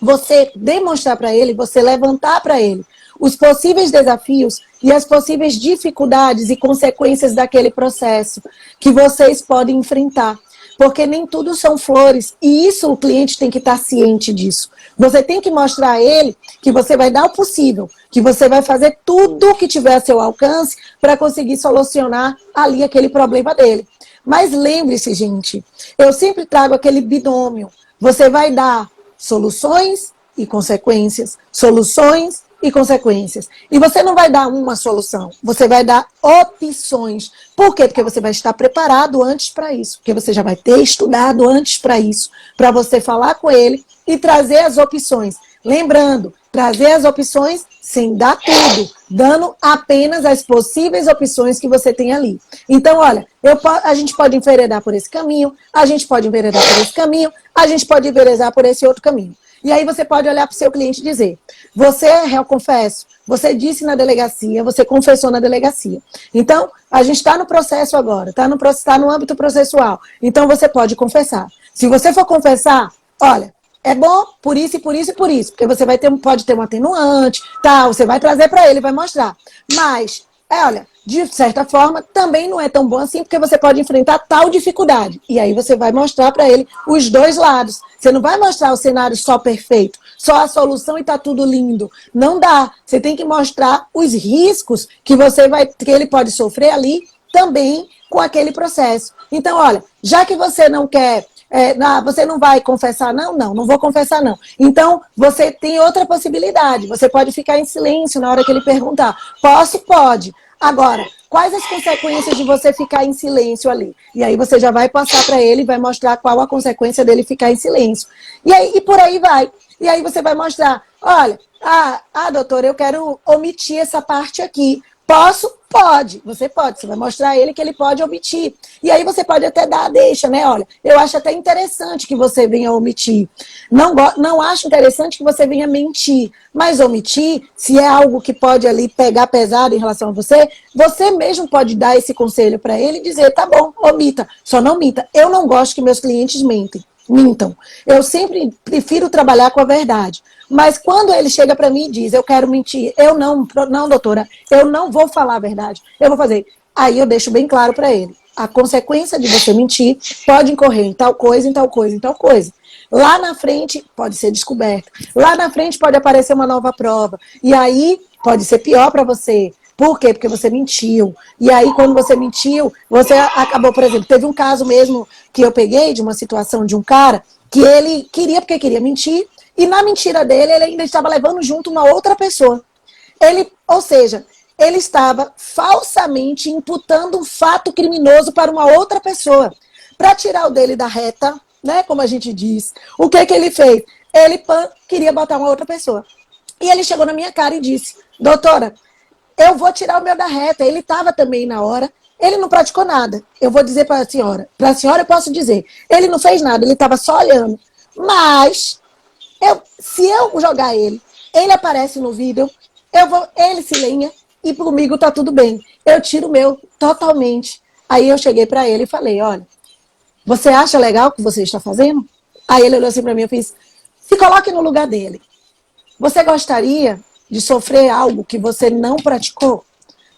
você demonstrar para ele, você levantar para ele os possíveis desafios e as possíveis dificuldades e consequências daquele processo que vocês podem enfrentar. Porque nem tudo são flores, e isso o cliente tem que estar ciente disso. Você tem que mostrar a ele que você vai dar o possível, que você vai fazer tudo o que tiver a seu alcance para conseguir solucionar ali aquele problema dele. Mas lembre-se, gente, eu sempre trago aquele binômio. Você vai dar soluções e consequências, soluções e consequências. E você não vai dar uma solução, você vai dar opções. Por quê? Porque você vai estar preparado antes para isso, porque você já vai ter estudado antes para isso, para você falar com ele e trazer as opções. Lembrando, trazer as opções sem dar tudo, dando apenas as possíveis opções que você tem ali. Então, olha, a gente pode enveredar por esse caminho, a gente pode enveredar por esse caminho, a gente pode enveredar por esse outro caminho. E aí você pode olhar para o seu cliente e dizer, você é réu confesso, você disse na delegacia, você confessou na delegacia. Então, a gente está no processo agora, está no âmbito processual. Então, você pode confessar. Se você for confessar, olha, é bom por isso e por isso e por isso, porque você pode ter um atenuante, tal, você vai trazer para ele, vai mostrar. Mas, olha, de certa forma, também não é tão bom assim, porque você pode enfrentar tal dificuldade. E aí você vai mostrar para ele os dois lados. Você não vai mostrar o cenário só perfeito, só a solução e tá tudo lindo. Não dá. Você tem que mostrar os riscos que ele pode sofrer ali também com aquele processo. Então, olha, já que você não quer... você não vai confessar não? Não vou confessar não. Então, você tem outra possibilidade. Você pode ficar em silêncio na hora que ele perguntar. Posso? Pode. Agora, quais as consequências de você ficar em silêncio ali? E aí você já vai passar para ele e vai mostrar qual a consequência dele ficar em silêncio. E por aí vai. E aí você vai mostrar, olha, doutora, eu quero omitir essa parte aqui. Posso? Pode. Você pode. Você vai mostrar a ele que ele pode omitir. E aí você pode até dar a deixa, né? Olha, eu acho até interessante que você venha omitir. Não acho interessante que você venha mentir. Mas omitir, se é algo que pode ali pegar pesado em relação a você, você mesmo pode dar esse conselho para ele e dizer, tá bom, omita. Só não minta. Eu não gosto que meus clientes mintam. Eu sempre prefiro trabalhar com a verdade. Mas quando ele chega para mim e diz, eu quero mentir, não, doutora, eu não vou falar a verdade, eu vou fazer. Aí eu deixo bem claro para ele. A consequência de você mentir pode incorrer em tal coisa, em tal coisa, em tal coisa. Lá na frente pode ser descoberto. Lá na frente pode aparecer uma nova prova. E aí pode ser pior para você. Por quê? Porque você mentiu. E aí, quando você mentiu, você acabou, por exemplo, teve um caso mesmo que eu peguei de uma situação de um cara que ele queria mentir, e na mentira dele, ele ainda estava levando junto uma outra pessoa. Ou seja, ele estava falsamente imputando um fato criminoso para uma outra pessoa. Para tirar o dele da reta, né, como a gente diz, o que ele fez? Ele queria botar uma outra pessoa. E ele chegou na minha cara e disse, doutora, eu vou tirar o meu da reta. Ele estava também na hora, ele não praticou nada. Eu vou dizer para a senhora eu posso dizer, ele não fez nada, ele estava só olhando. Mas, se eu jogar ele aparece no vídeo, ele se lenha e comigo tá tudo bem. Eu tiro o meu totalmente. Aí eu cheguei para ele e falei, olha, você acha legal o que você está fazendo? Aí ele olhou assim para mim e fez, se coloque no lugar dele. Você gostaria de sofrer algo que você não praticou?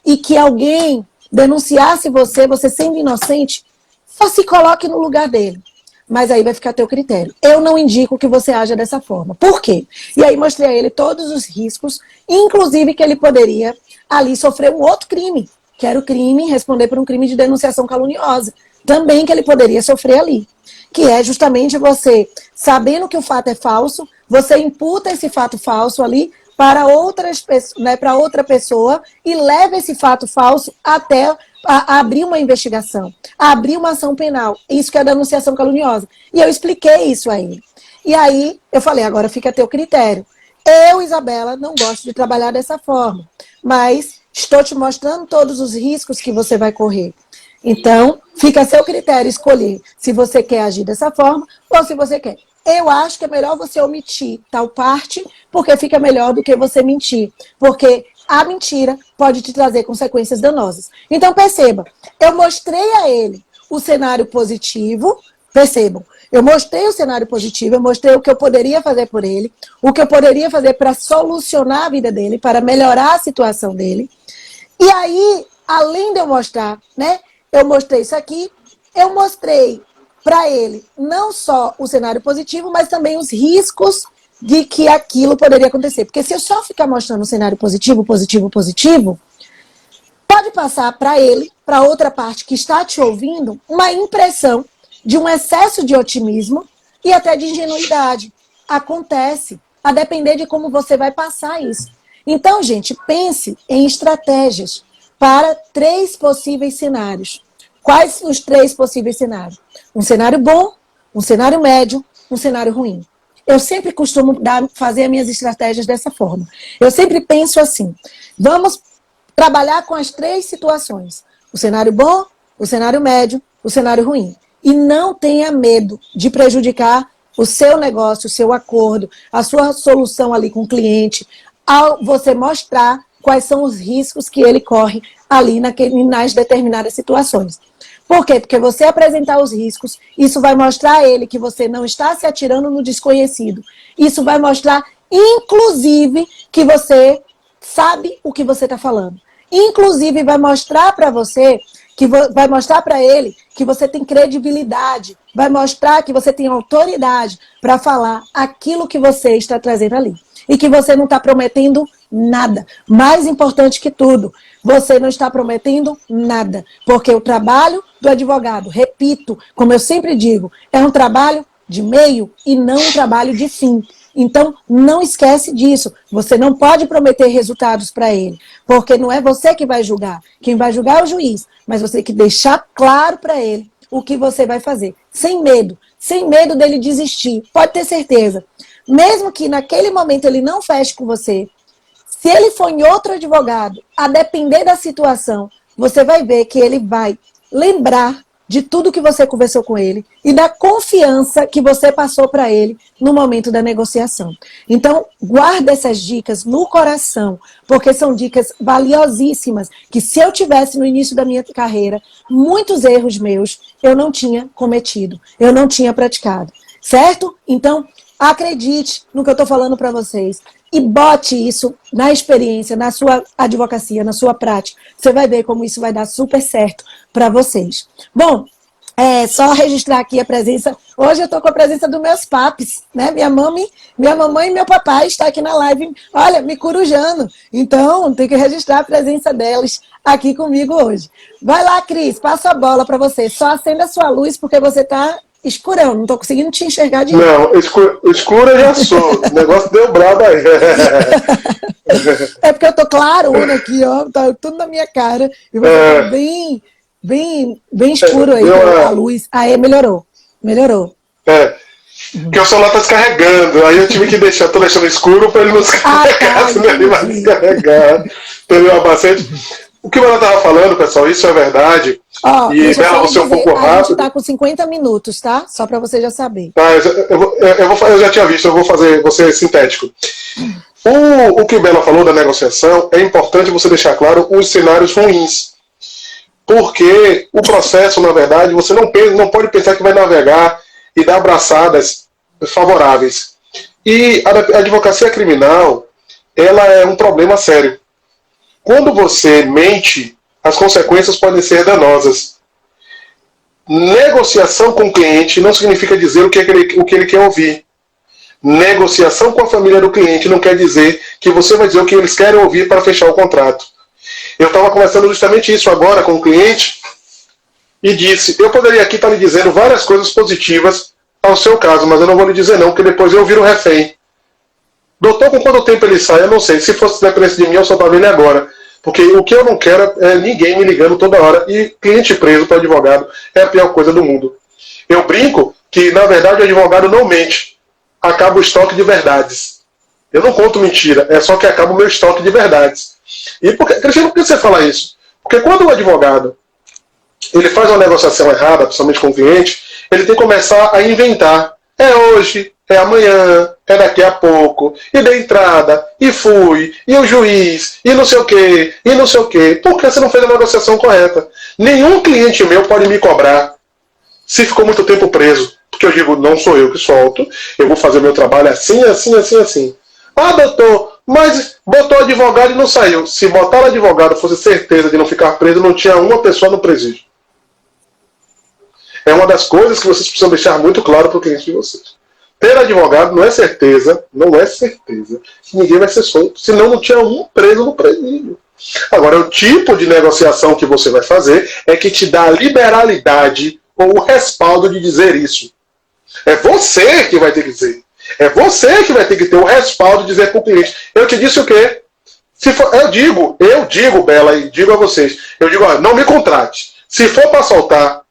E que alguém denunciasse você sendo inocente? Só se coloque no lugar dele. Mas aí vai ficar a teu critério. Eu não indico que você haja dessa forma. Por quê? E aí mostrei a ele todos os riscos, inclusive que ele poderia ali sofrer um outro crime, que era o crime, responder por um crime de denunciação caluniosa. Também que ele poderia sofrer ali. Que é justamente você, sabendo que o fato é falso, você imputa esse fato falso ali para né, para outra pessoa e leva esse fato falso até a abrir uma investigação, a abrir uma ação penal. Isso que é a denunciação caluniosa. E eu expliquei isso a ele. E aí eu falei, agora fica a teu critério. Eu, Isabela, não gosto de trabalhar dessa forma, mas estou te mostrando todos os riscos que você vai correr. Então, fica a seu critério escolher se você quer agir dessa forma ou se você quer. Eu acho que é melhor você omitir tal parte, porque fica melhor do que você mentir. Porque a mentira pode te trazer consequências danosas. Então, perceba, eu mostrei a ele o cenário positivo, percebam, eu mostrei o cenário positivo, eu mostrei o que eu poderia fazer por ele, o que eu poderia fazer para solucionar a vida dele, para melhorar a situação dele. E aí, além de eu mostrar, né, eu mostrei isso aqui, eu mostrei para ele não só o cenário positivo, mas também os riscos de que aquilo poderia acontecer. Porque se eu só ficar mostrando o cenário positivo, positivo, positivo, pode passar para ele, para outra parte que está te ouvindo, uma impressão de um excesso de otimismo e até de ingenuidade. Acontece, a depender de como você vai passar isso. Então, gente, pense em estratégias para 3 possíveis cenários. Quais os 3 possíveis cenários? Um cenário bom, um cenário médio, um cenário ruim. Eu sempre costumo fazer as minhas estratégias dessa forma. Eu sempre penso assim, vamos trabalhar com as 3 situações. O cenário bom, o cenário médio, o cenário ruim. E não tenha medo de prejudicar o seu negócio, o seu acordo, a sua solução ali com o cliente, ao você mostrar quais são os riscos que ele corre ali nas determinadas situações. Por quê? Porque você apresentar os riscos, isso vai mostrar a ele que você não está se atirando no desconhecido. Isso vai mostrar, inclusive, que você sabe o que você está falando. Inclusive, vai mostrar para você, vai mostrar para ele que você tem credibilidade, vai mostrar que você tem autoridade para falar aquilo que você está trazendo ali. E que você não está prometendo nada. Mais importante que tudo, você não está prometendo nada. Porque o trabalho do advogado, repito, como eu sempre digo, é um trabalho de meio e não um trabalho de fim. Então, não esquece disso. Você não pode prometer resultados para ele, porque não é você que vai julgar. Quem vai julgar é o juiz. Mas você tem que deixar claro para ele o que você vai fazer. Sem medo dele desistir. Pode ter certeza. Mesmo que naquele momento ele não feche com você, se ele for em outro advogado, a depender da situação, você vai ver que ele vai lembrar de tudo que você conversou com ele e da confiança que você passou para ele no momento da negociação. Então, guarda essas dicas no coração, porque são dicas valiosíssimas, que se eu tivesse no início da minha carreira, muitos erros meus eu não tinha cometido, eu não tinha praticado, certo? Então, acredite no que eu estou falando para vocês e bote isso na experiência, na sua advocacia, na sua prática. Você vai ver como isso vai dar super certo para vocês. Bom, só registrar aqui a presença. Hoje eu estou com a presença dos meus papis, né? Minha mamãe e meu papai estão aqui na live, olha, me corujando. Então, tem que registrar a presença delas aqui comigo hoje. Vai lá, Cris, passo a bola para você. Só acenda a sua luz, porque você está escurão, não estou conseguindo te enxergar direito. Não, escura já sou. O negócio deu brabo aí. É porque eu tô clarona aqui, ó, tá tudo na minha cara. E você tá bem escuro aí, a luz. Aí, melhorou. Porque o celular tá descarregando, aí eu tive que tô deixando escuro para ele não descarregar, senão ele vai descarregar. Entendeu, Albacete? O que ela estava falando, pessoal, isso é verdade. E Bela, você é um pouco rápido. A gente está com 50 minutos, tá? Só para você já saber. Tá, eu já tinha visto, eu vou ser sintético. O que Bela falou da negociação, é importante você deixar claro os cenários ruins. Porque o processo, na verdade, você não pode pensar que vai navegar e dar abraçadas favoráveis. E a advocacia criminal, ela é um problema sério. Quando você mente, as consequências podem ser danosas. Negociação com o cliente não significa dizer o que ele quer ouvir. Negociação com a família do cliente não quer dizer que você vai dizer o que eles querem ouvir para fechar o contrato. Eu estava conversando justamente isso agora com o cliente e disse, eu poderia aqui estar lhe dizendo várias coisas positivas ao seu caso, mas eu não vou lhe dizer não, porque depois eu viro refém. Doutor, com quanto tempo ele sai? Eu não sei. Se fosse dependência de mim, eu soltava ele agora. Porque o que eu não quero é ninguém me ligando toda hora. E cliente preso para advogado é a pior coisa do mundo. Eu brinco que, na verdade, o advogado não mente. Acaba o estoque de verdades. Eu não conto mentira. É só que acaba o meu estoque de verdades. E Cristiano, por que você fala isso? Porque quando o advogado ele faz uma negociação errada, principalmente com o cliente, ele tem que começar a inventar. É hoje, é amanhã, é daqui a pouco, e dei entrada, e fui, e o juiz, e não sei o quê, e não sei o quê. Por que você não fez a negociação correta? Nenhum cliente meu pode me cobrar se ficou muito tempo preso. Porque eu digo, não sou eu que solto, eu vou fazer meu trabalho assim, assim, assim, assim. Ah, doutor, mas botou advogado e não saiu. Se botar o advogado fosse certeza de não ficar preso, não tinha uma pessoa no presídio. É uma das coisas que vocês precisam deixar muito claro para o cliente de vocês. Ter advogado não é certeza que ninguém vai ser solto, senão não tinha um preso no presídio. Agora, o tipo de negociação que você vai fazer é que te dá a liberalidade ou o respaldo de dizer isso. É você que vai ter que dizer. É você que vai ter que ter o respaldo de dizer para o cliente. Eu te disse o quê? Se for, eu digo, Bela, e digo a vocês, eu digo, olha, não me contrate. Se for para soltar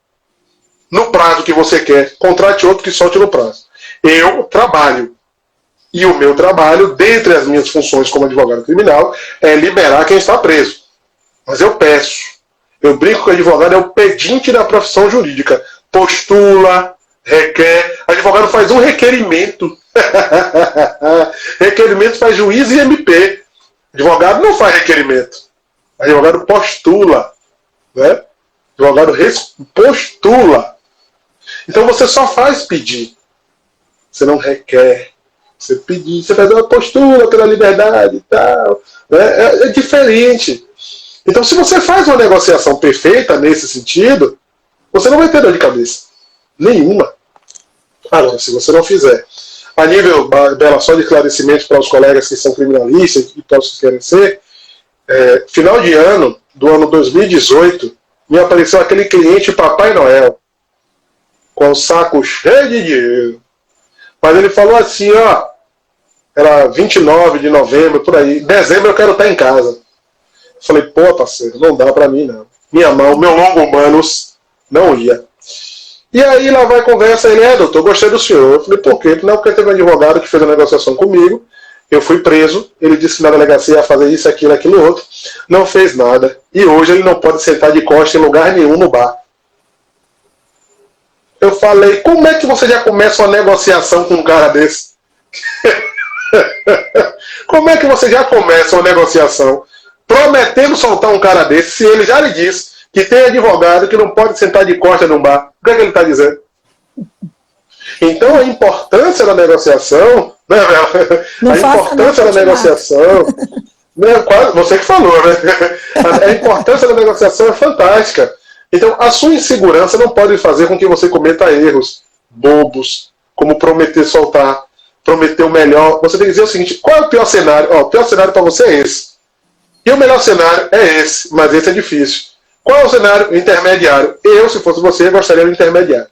no prazo que você quer, contrate outro que solte no prazo. Eu trabalho. E o meu trabalho, dentre as minhas funções como advogado criminal, é liberar quem está preso. Mas eu peço. Eu brinco que o advogado é o pedinte da profissão jurídica. Postula, requer. O advogado faz um requerimento. Requerimento faz juiz e MP. Advogado não faz requerimento. Advogado postula. Né? Advogado postula. Então você só faz pedir. Você não requer. Você pedir, você faz uma postura pela liberdade e tal. Né? É diferente. Então, se você faz uma negociação perfeita nesse sentido, você não vai ter dor de cabeça. Nenhuma. Agora, se você não fizer. A nível, Bela, só de esclarecimento para os colegas que são criminalistas e para os que querem ser, final de ano, do ano 2018, me apareceu aquele cliente Papai Noel, com o saco cheio de dinheiro. Mas ele falou assim, ó, era 29 de novembro, por aí, dezembro eu quero estar em casa. Eu falei, pô, parceiro, não dá pra mim, não. Minha mão, meu longo humanos, não ia. E aí lá vai a conversa, ele, doutor, gostei do senhor. Eu falei, por quê? Não, porque teve um advogado que fez a negociação comigo, eu fui preso, ele disse que na delegacia ia fazer isso, aquilo, outro, não fez nada. E hoje ele não pode sentar de costa em lugar nenhum no bar. Eu falei, como é que você já começa uma negociação com um cara desse? Como é que você já começa uma negociação prometendo soltar um cara desse, se ele já lhe disse que tem advogado que não pode sentar de costa num bar? O que é que ele está dizendo? Então a importância da negociação, né, a importância da negociação, né, você que falou, né? A importância da negociação é fantástica. Então a sua insegurança não pode fazer com que você cometa erros bobos, como prometer soltar, prometer o melhor. Você tem que dizer o seguinte, qual é o pior cenário? O pior cenário para você é esse. E o melhor cenário é esse, mas esse é difícil. Qual é o cenário intermediário? Eu, se fosse você, gostaria do intermediário.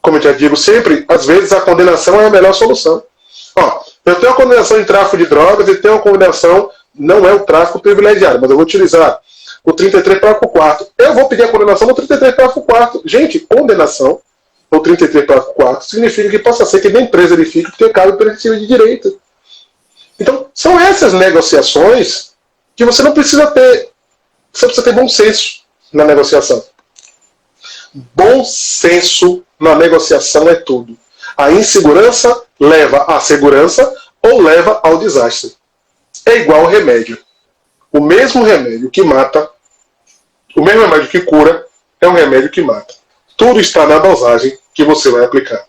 Como eu já digo sempre, às vezes a condenação é a melhor solução. Eu tenho uma condenação em tráfico de drogas e tenho uma condenação, não é o tráfico privilegiado, mas eu vou utilizar o 33 parágrafo 4º. Eu vou pedir a condenação no 33 parágrafo 4º. Gente, condenação no 33 parágrafo 4º significa que possa ser que nem preso ele fique, porque cabe o princípio de direito. Então, são essas negociações que você não precisa ter. Você precisa ter bom senso na negociação. Bom senso na negociação é tudo. A insegurança leva à segurança ou leva ao desastre. É igual ao remédio. O mesmo remédio que mata, o mesmo remédio que cura, é um remédio que mata. Tudo está na dosagem que você vai aplicar.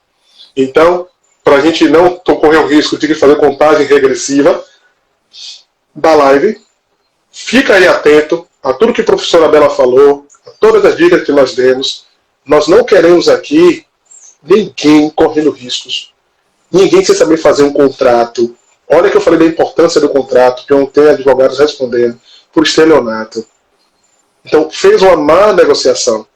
Então, para a gente não correr o risco de fazer contagem regressiva da live, fica aí atento a tudo que a professora Bela falou, a todas as dicas que nós demos. Nós não queremos aqui ninguém correndo riscos. Ninguém sem saber fazer um contrato. Olha que eu falei da importância do contrato, que eu não tenho advogados respondendo por estelionato. Então, fez uma má negociação.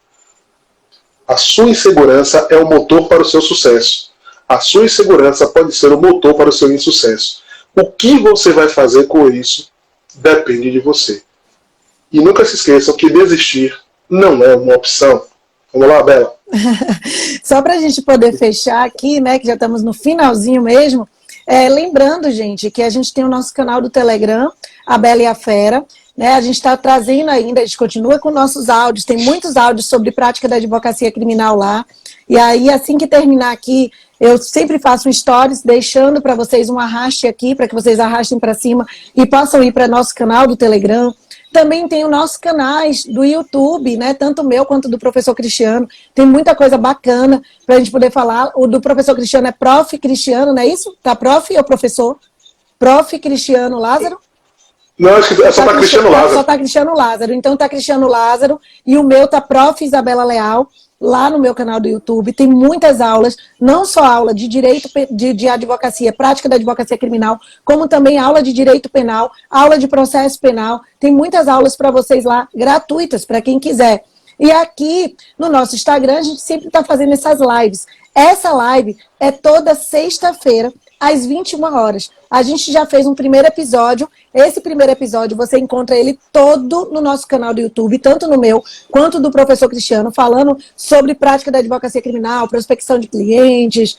A sua insegurança é o motor para o seu sucesso. A sua insegurança pode ser o motor para o seu insucesso. O que você vai fazer com isso depende de você. E nunca se esqueçam que desistir não é uma opção. Vamos lá, Bela? Só para a gente poder fechar aqui, né, que já estamos no finalzinho mesmo, lembrando, gente, que a gente tem o nosso canal do Telegram, a Bela e a Fera, né, a gente está trazendo ainda, a gente continua com nossos áudios, tem muitos áudios sobre prática da advocacia criminal lá, e aí assim que terminar aqui, eu sempre faço um stories deixando para vocês um arraste aqui, para que vocês arrastem para cima e possam ir para nosso canal do Telegram. Também tem os nossos canais do YouTube, né? Tanto o meu quanto do professor Cristiano. Tem muita coisa bacana para a gente poder falar. O do professor Cristiano é Prof. Cristiano, não é isso? Tá prof ou professor? Prof. Cristiano Lázaro? Não, acho que é só tá Cristiano Lázaro. Só tá Cristiano Lázaro. Então tá Cristiano Lázaro e o meu tá Prof. Isabela Leal, lá no meu canal do YouTube. Tem muitas aulas, não só aula de direito de advocacia, prática da advocacia criminal, como também aula de direito penal, aula de processo penal. Tem muitas aulas para vocês lá, gratuitas, para quem quiser. E aqui no nosso Instagram, a gente sempre está fazendo essas lives. Essa live é toda sexta-feira, às 21 horas. A gente já fez um primeiro episódio. Esse primeiro episódio, você encontra ele todo no nosso canal do YouTube, tanto no meu quanto do professor Cristiano, falando sobre prática da advocacia criminal, prospecção de clientes,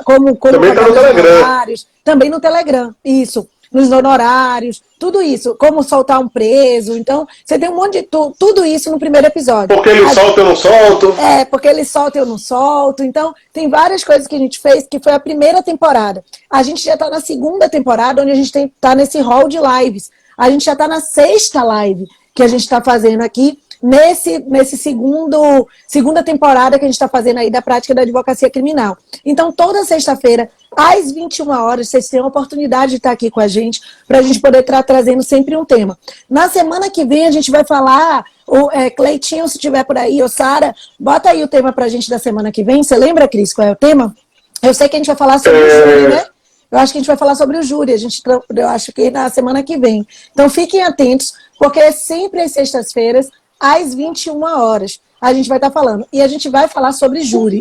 como também tá no Telegram. Também no Telegram, isso. Nos honorários, tudo isso, como soltar um preso. Então, você tem um monte de tudo isso no primeiro episódio. Porque ele solta, eu não solto. Porque ele solta, eu não solto. Então, tem várias coisas que a gente fez, que foi a primeira temporada. A gente já está na segunda temporada, onde a gente está nesse hall de lives. A gente já está na sexta live que a gente está fazendo aqui, nesse segunda temporada que a gente está fazendo aí da prática da advocacia criminal. Então, toda sexta-feira, às 21 horas, vocês têm a oportunidade de estar aqui com a gente, para a gente poder estar trazendo sempre um tema. Na semana que vem, a gente vai falar, Cleitinho, se estiver por aí, ou Sara, bota aí o tema para a gente da semana que vem. Você lembra, Cris, qual é o tema? Eu sei que a gente vai falar sobre o júri, né? Eu acho que a gente vai falar sobre o júri, eu acho que na semana que vem. Então, fiquem atentos, porque é sempre às sextas-feiras, às 21 horas. A gente vai estar falando. E a gente vai falar sobre júri.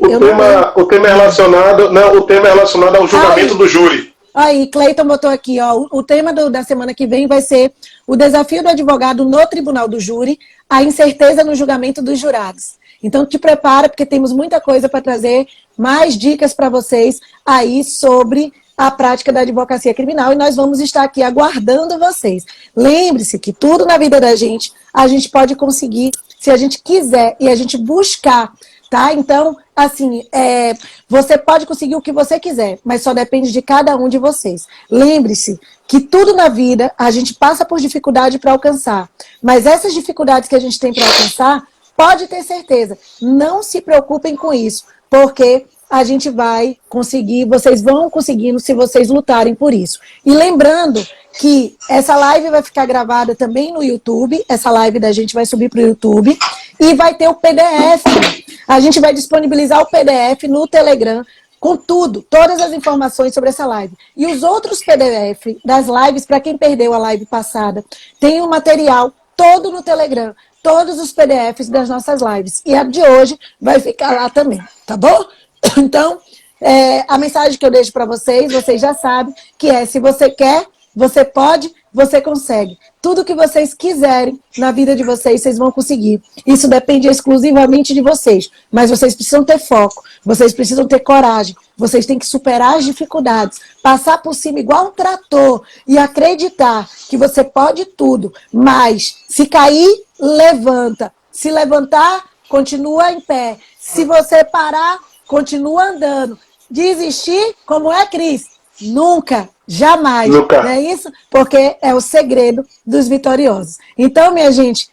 O tema é relacionado ao julgamento do júri. Aí, Cleiton botou aqui, ó, o tema da semana que vem vai ser o desafio do advogado no tribunal do júri, a incerteza no julgamento dos jurados. Então, te prepara, porque temos muita coisa para trazer, mais dicas para vocês aí sobre a prática da advocacia criminal, e nós vamos estar aqui aguardando vocês. Lembre-se que tudo na vida da gente, a gente pode conseguir, se a gente quiser e a gente buscar, tá? Então, assim, você pode conseguir o que você quiser, mas só depende de cada um de vocês. Lembre-se que tudo na vida, a gente passa por dificuldade para alcançar, mas essas dificuldades que a gente tem para alcançar, pode ter certeza, não se preocupem com isso, porque a gente vai conseguir, vocês vão conseguindo se vocês lutarem por isso. E lembrando que essa live vai ficar gravada também no YouTube, essa live da gente vai subir para o YouTube, e vai ter o PDF. A gente vai disponibilizar o PDF no Telegram, com tudo, todas as informações sobre essa live. E os outros PDF das lives, para quem perdeu a live passada, tem o material todo no Telegram, todos os PDFs das nossas lives. E a de hoje vai ficar lá também, tá bom? Então, a mensagem que eu deixo para vocês já sabem, que é: se você quer, você pode, você consegue. Tudo que vocês quiserem na vida de vocês, vocês vão conseguir. Isso depende exclusivamente de vocês. Mas vocês precisam ter foco, vocês precisam ter coragem, vocês têm que superar as dificuldades, passar por cima igual um trator e acreditar que você pode tudo. Mas, se cair, levanta. Se levantar, continua em pé. Se você parar, continua andando. Desistir, como é, Cris? Nunca, jamais. Nunca. Não é isso? Porque é o segredo dos vitoriosos. Então, minha gente,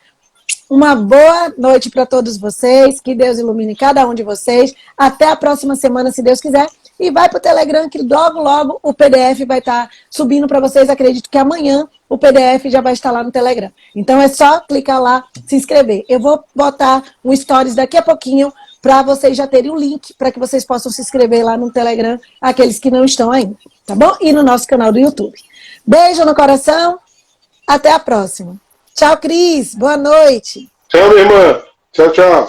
uma boa noite para todos vocês. Que Deus ilumine cada um de vocês. Até a próxima semana, se Deus quiser. E vai para o Telegram, que logo, logo o PDF vai estar subindo para vocês. Acredito que amanhã o PDF já vai estar lá no Telegram. Então é só clicar lá, se inscrever. Eu vou botar um stories daqui a pouquinho, para vocês já terem o link, para que vocês possam se inscrever lá no Telegram, aqueles que não estão ainda, tá bom? E no nosso canal do YouTube. Beijo no coração, até a próxima. Tchau, Cris, boa noite. Tchau, minha irmã. Tchau, tchau.